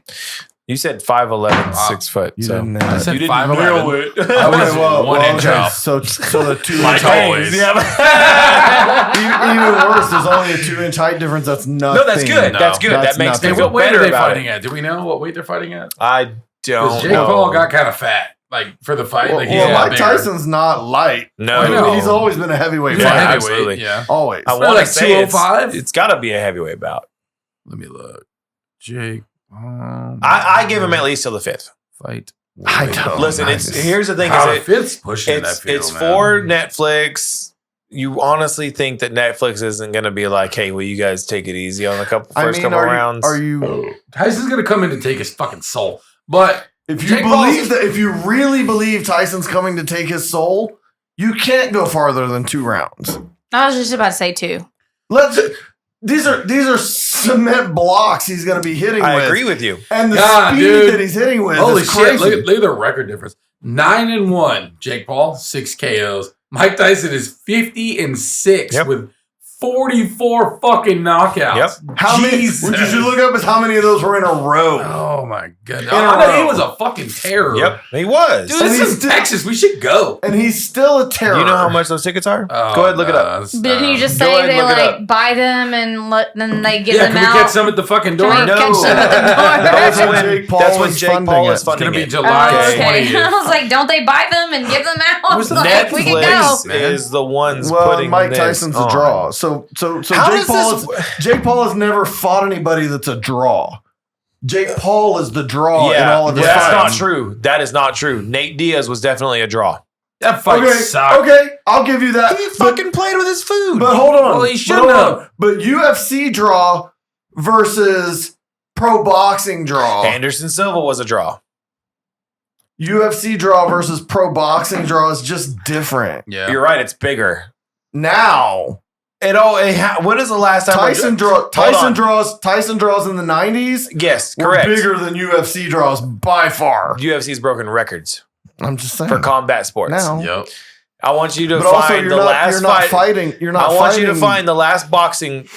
You said 5'11", Wow. 6 foot. You so. didn't I said You didn't 5'11". nail it. I was well, 1 inch okay, off. So the 2 Like inch always. Even worse, there's only a 2-inch height difference. That's nothing. No, that's good. No, That's good. that's That makes nothing. me Hey, feel what weight better are they about fighting it. at? Do we know what weight they're fighting at? I don't Because Jake know. Paul got kind of fat, like for the fight. Well, like he's well, a lot Mike bigger. Tyson's not light. No. I know. He's always been a heavyweight He's a Yeah, fighter. heavyweight, absolutely. Yeah. Always. I want to like say it's 205? it's got to be a heavyweight bout. Let me look. Jake. I give him at least till the 5th. fight. I don't. Listen, here's the thing: How is the fifth's pushing in that it's field, man. for Netflix. You honestly think that Netflix isn't going to be like, "Hey, will you guys take it easy on the first couple rounds?" Are you? Tyson's gonna come in to take his fucking soul, but If you Jake Paul's- if you really believe Tyson's coming to take his soul, you can't go farther than 2 rounds. I was just about to say 2. These are cement blocks he's going to be hitting I with. agree with you. And the God, speed dude. that he's hitting with holy is shit! crazy. Look at the record difference. 9-1. Jake Paul 6 KOs. Mike Tyson is 50-6 Yep. with 44 fucking knockouts. Yep. How many? Jesus. What you should look up is how many of those were in a row. Oh my goodness! In a I know he row. was a fucking terror. Yep, he was. Dude, And this he's is still- Texas. We should go. And he's still a terror. You know how much those tickets are? Oh, Go ahead, look it up. that's- Didn't you just Go say ahead, they look it like up. buy them and then they give Yeah, them can out? we get some at the fucking door? Can we No. catch them at the door? That's when when Jake Paul that's when is Jake funding Paul it. is It's funding gonna be it. July Oh, okay. 20th. I was like, don't they buy them and give them out? Who's the Like, we could go. Netflix man. is the ones Well, putting Mike this Tyson's on. a draw. So How Jake does Paul Jake Paul has never fought anybody that's a draw. Jake Paul is the draw in Yeah, all of his that's not fights. true. That is not true. Nate Diaz was definitely a draw. That fight Okay, sucked. okay, I'll give you that. He fucking played with his food. But hold on. Well, he But shouldn't hold have. on. But UFC draw versus pro boxing draw. Anderson Silva was a draw. UFC draw versus pro boxing draw is just different. Yeah. You're right. It's bigger. Now, When is the last time Tyson on. draws in the 90s Yes, were correct. bigger than UFC draws by far. UFC's broken records I'm just saying. for combat sports. Now. Yep. I want you to But also, find you're the not, last you're not fight. fighting. You're not I want fighting. you to find the last boxing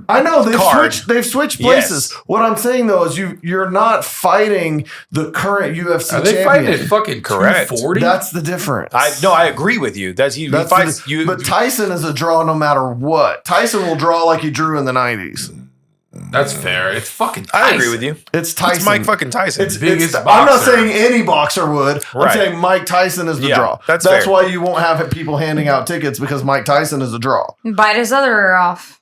I know card. they've switched places. Yes. What I'm saying though is you're not fighting the current UFC Are they champion. fighting at fucking Correct. 240? That's the difference. I agree with you. He fights you. But Tyson is a draw no matter what. Tyson will draw like he drew in the 90s. That's fair. It's fucking Tyson. I agree with you. It's Tyson. It's Mike fucking Tyson. Biggest I'm not boxer. saying any boxer would. I'm Right. saying Mike Tyson is the Yeah, draw. that's fair. why you won't have people handing out tickets because Mike Tyson is a draw. Bite his other ear off.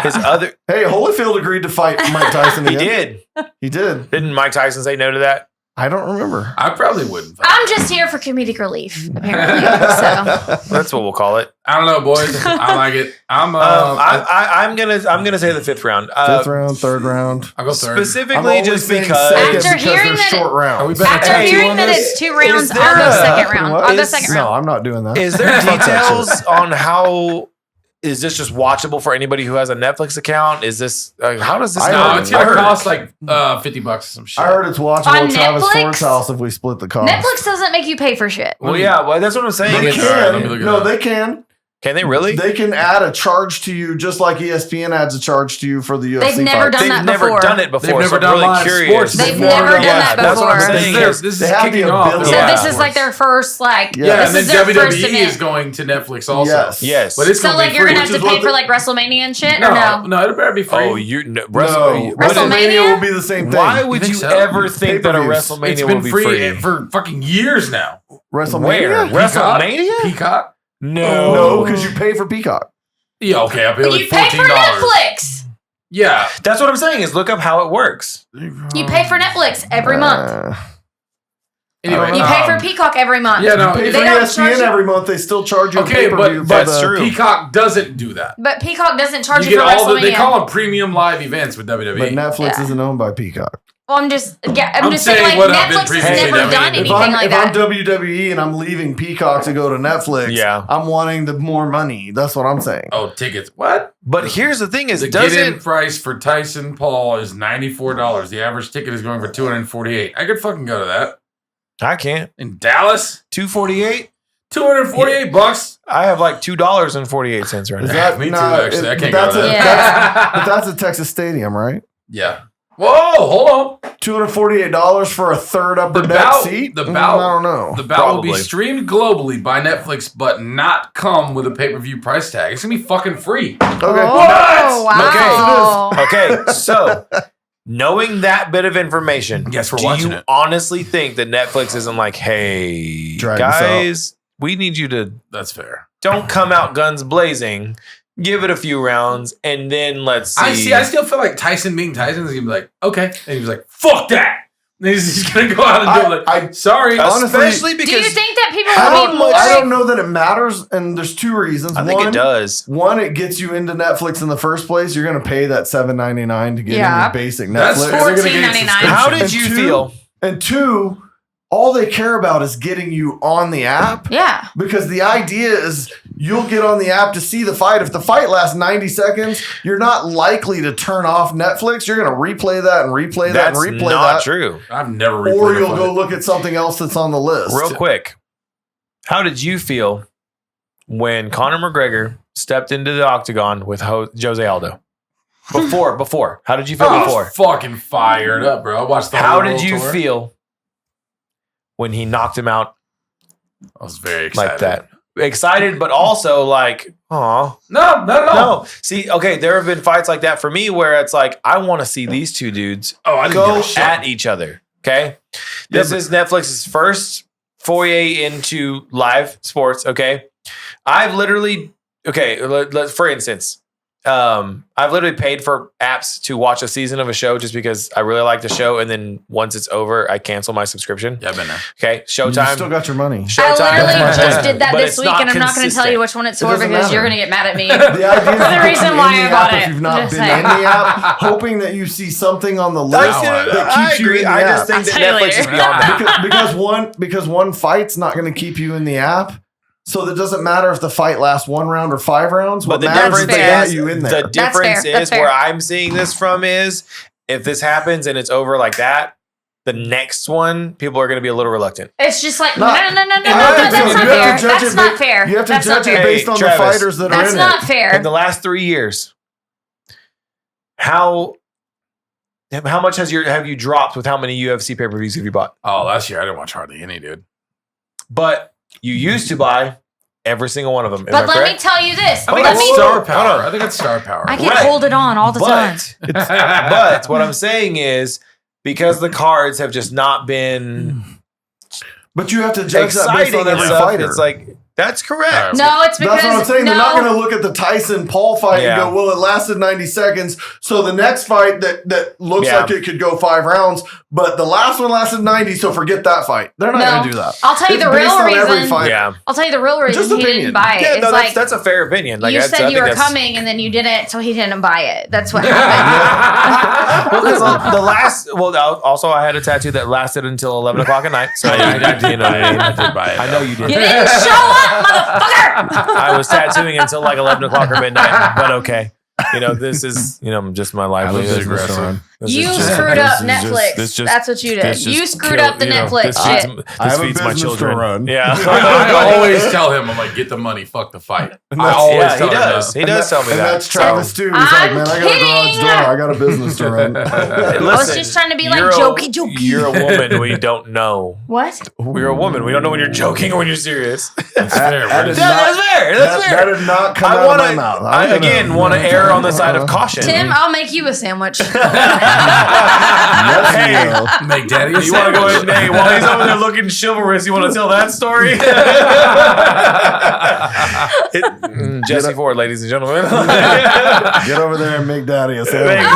His other. Hey, Holyfield agreed to fight Mike Tyson He again. did. He did. Didn't Mike Tyson say no to that? I don't remember. I probably wouldn't. I'm just here for comedic relief, apparently. So That's what we'll call it. I don't know, boys. I like it. I'm gonna say the 5th round. Fifth round, third round. I'll go third. I'm Specifically, only just saying because. second After because hearing they're that short Are we rounds. better after tattoo hearing on that this? it's 2 rounds, Is there I'll go a- second round. I'll go is- second No, round. I'm not doing that. Is there Fuck that details on how? Is this just watchable for anybody who has a Netflix account? Is this how does this? I not No, it's gonna work? cost like $50 or some shit. I heard it's watchable On at Travis Netflix? Ford's house if we split the cost. Netflix doesn't make you pay for shit. Well, yeah, well, that's what I'm saying. They All It's- right, let me can. look it No, up. they can. Can they really? They can add a charge to you just like ESPN adds a charge to you for the UFC They've never fight. done that never before. done it before. They've never so I'm done really live curious. sports. They've never never done done that That's what I'm before. saying. This is They have the kicking off. ability. So Yeah. this is like their first, like, Yeah. And this then is their first WWE event. is going to Netflix also. Yes. Yes. But it's So, gonna like, be you're free. going to have to which is pay what for, the- like, WrestleMania and shit, No, or no? no, it better be free. Oh, you No, WrestleMania? WrestleMania will be the same thing. Why would You you think so? ever think that a Pay-per-views. WrestleMania It's will been be free free? for fucking years now. WrestleMania? Where? Peacock? WrestleMania? Peacock? No, No, because you pay for Peacock. Yeah, okay, I'll pay But like you pay for $14. Netflix. Yeah. That's what I'm saying. Is look up how it works. You pay for Netflix every month. Anyway, You pay for Peacock every month. Yeah, no. You pay They for don't ESPN charge you- every month. They still charge you Okay, a pay-per-view. but for that's the- true. Peacock doesn't do that. But Peacock doesn't charge You you, get for all WrestleMania. they call them premium live events with WWE. But Netflix Yeah. isn't owned by Peacock. Well, I'm just I'm saying, saying like, what I've been Netflix has previously never done. done If anything like if that. I'm WWE and I'm leaving Peacock to go to Netflix, Yeah. I'm wanting the more money. That's what I'm saying. Oh, tickets. What? But here's the thing: is The get-in doesn't price for Tyson Paul is $94. The average ticket is going for $248. I could fucking go to that. I can't In Dallas, $248? $248. I have like $2.48 right Is now. that Me too, nah, actually. I can't that's go to a- that. that's- But that's a Texas Stadium, right? Yeah. Whoa, hold on. $248 for a third upper The deck bout- seat. the bout- I don't know. The bout will be Probably. streamed globally by Netflix, but not come with a pay-per-view price tag. It's gonna be fucking free. Okay. Oh, What? wow. Okay, so knowing that bit of information, Yes, we're do watching you it. honestly think that Netflix isn't like, hey, Drag this guys, we need you to That's fair. don't come out guns blazing, give it a few rounds, and then let's see. I still feel like Tyson being Tyson is gonna be like, okay. And he was like, fuck that. And he's just gonna go out and do it like, sorry. honestly- Especially Do you because think that people I will be don't, more? I don't know that it matters, and there's two reasons. I think it does. One, it gets you into Netflix in the first place. You're going to pay that $7.99 to get in Yeah. your basic That's Netflix. fair. They're gonna get a $14.99. subscription. How did And you two- feel? And two, all they care about is getting you on the app. Yeah. Because the idea is you'll get on the app to see the fight. If the fight lasts 90 seconds, you're not likely to turn off Netflix. You're going to replay that and replay that That's and replay not that. true. I've never replayed Or a you'll fight. go look at something else that's on the list. Real quick, how did you feel when Conor McGregor stepped into the octagon with Jose Aldo? Before. How did you feel I was before? fucking fired up, bro. I watched the How whole did world you tour. feel when he knocked him out I was very excited. like that? Excited, but also like, aw. No, not at all. No. See, okay, there have been fights like that for me where it's like, I want to see these two dudes Oh, I didn't go give a shit. at each other. Okay. This is Netflix's first foray into live sports. Okay. I've literally, for instance, I've literally paid for apps to watch a season of a show just because I really like the show. And then once it's over, I cancel my subscription. Yeah, I've been there. Okay. You Showtime. still got your money. Showtime. I literally That's my just point. did that But this it's week, not and I'm not going to tell consistent. you which one it's It for doesn't because matter. you're going to get mad at me. The idea is That's the to get reason you why in I the bought app it. if you've not Just been saying. in the app, hoping that you see something on the list I that keeps you agree. in the I app. just think that I'll tell you Netflix is later. beyond that. because one fight's not going to keep you in the app. So it doesn't matter if the fight lasts 1 round or 5 rounds. What But the matters is difference they got is, you in there. the difference fair. That's is fair. where I'm seeing this from is if this happens and it's over like that, the next one, people are going to be a little reluctant. It's just like, Not- no, that's You not have to fair. judge That's it not ba- fair. You have to That's not judge it fair. based on Travis, the fighters that are That's in not it. fair. In the last 3 years, how much have you dropped with how many UFC pay-per-views have you bought? Oh, last year I didn't watch hardly any, dude. But you used to buy every single one of them. Am But I let correct? me tell you this. I think Let it's me. star Hold power. on. I think it's star power. I get Right. hold it on all the time. But what I'm saying is because the cards have just not been But you have to judge that based exciting on every enough. fighter. It's like that's correct. No, it's because That's what I'm saying. no. They're not going to look at the Tyson-Paul fight Yeah. and go, well, it lasted 90 seconds. So the next fight that looks Yeah. like it could go 5 rounds, but the last one lasted 90, so forget that fight. They're not No. going to do that. I'll tell you It's the based real on every reason. fight. Yeah. I'll tell you the real reason Just he opinion. didn't buy it. Yeah, It's no, like that's a fair opinion. Like you that's- I said you think were that's- coming and then you didn't, so he didn't buy it. That's what happened. Well, because the last, also I had a tattoo that lasted until 11 o'clock at night. So I you know what I mean? I did buy it. I know you did. You didn't show up, motherfucker. I was tattooing until like 11 o'clock or midnight, but okay. You know, this is, just my livelihood. aggressive. This You is just- screwed this up is Netflix. this just- That's what you did. this just You screwed kill- up the you know, Netflix this shit. feeds- I This have a feeds my business to children. run. Yeah. I always tell him, I'm like, get the money, fuck the fight. I always Yeah, tell he him does. that. He does tell me And that. that's Travis, too. He's like, I'm man, I got a garage kidding. door. I got a business to run. I was just trying to be like you're jokey. You're a woman. We don't know. What? We're a woman. We don't know when you're joking or when you're serious. That's fair. That bro. is That's fair. That's fair. That did not come I out want of my mouth. to, again, want to err on the side of caution. Tim, I'll make you a sandwich. Yes, Hey. you will. Make daddy a You want to go ahead sandwich. and, hey, while he's over there looking chivalrous, you want to tell that story? Jesse Ford, ladies and gentlemen. Get over there and make daddy a sandwich. Thank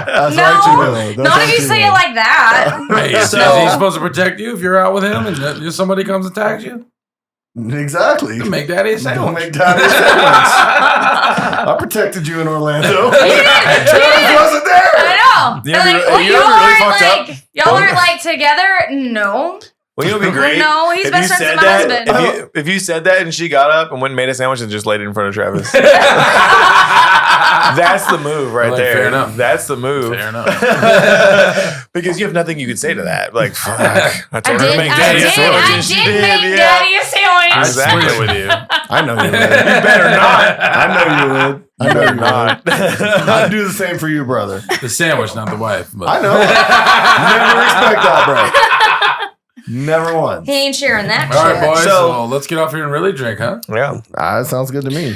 That's No, right, you will. That's not right, if you you say will. it like that. Hey, is So- he supposed to protect you if you're out with him and somebody comes and attacks you? Exactly. Make daddy a Don't sandwich. make daddy a sandwich. I protected you in Orlando. You did. I wasn't there. I know. You ever- Like, you y'all ever really aren't fucked like y'all aren't like together. No. Well, you know what'd be great? No, he's If best you friends said with my that- husband. If you said that and she got up and went and made a sandwich and just laid it in front of Travis. That's the move right Like, there. fair enough. That's the move. Fair enough. Because you have nothing you could say to that. Like, fuck. I told her to did. make I daddy a did. sandwich, I and she did make yeah. Daddy a sandwich. I'd Exactly. split it with you. I know you would. You better not. I know you would. I know you Not. would. I'd do the same for you, brother. The sandwich, not the wife. But. I know. Never respect that, bro. Never once. He ain't sharing that All right, shit. boys. So- So let's get off here and really drink, huh? Yeah. That sounds good to me.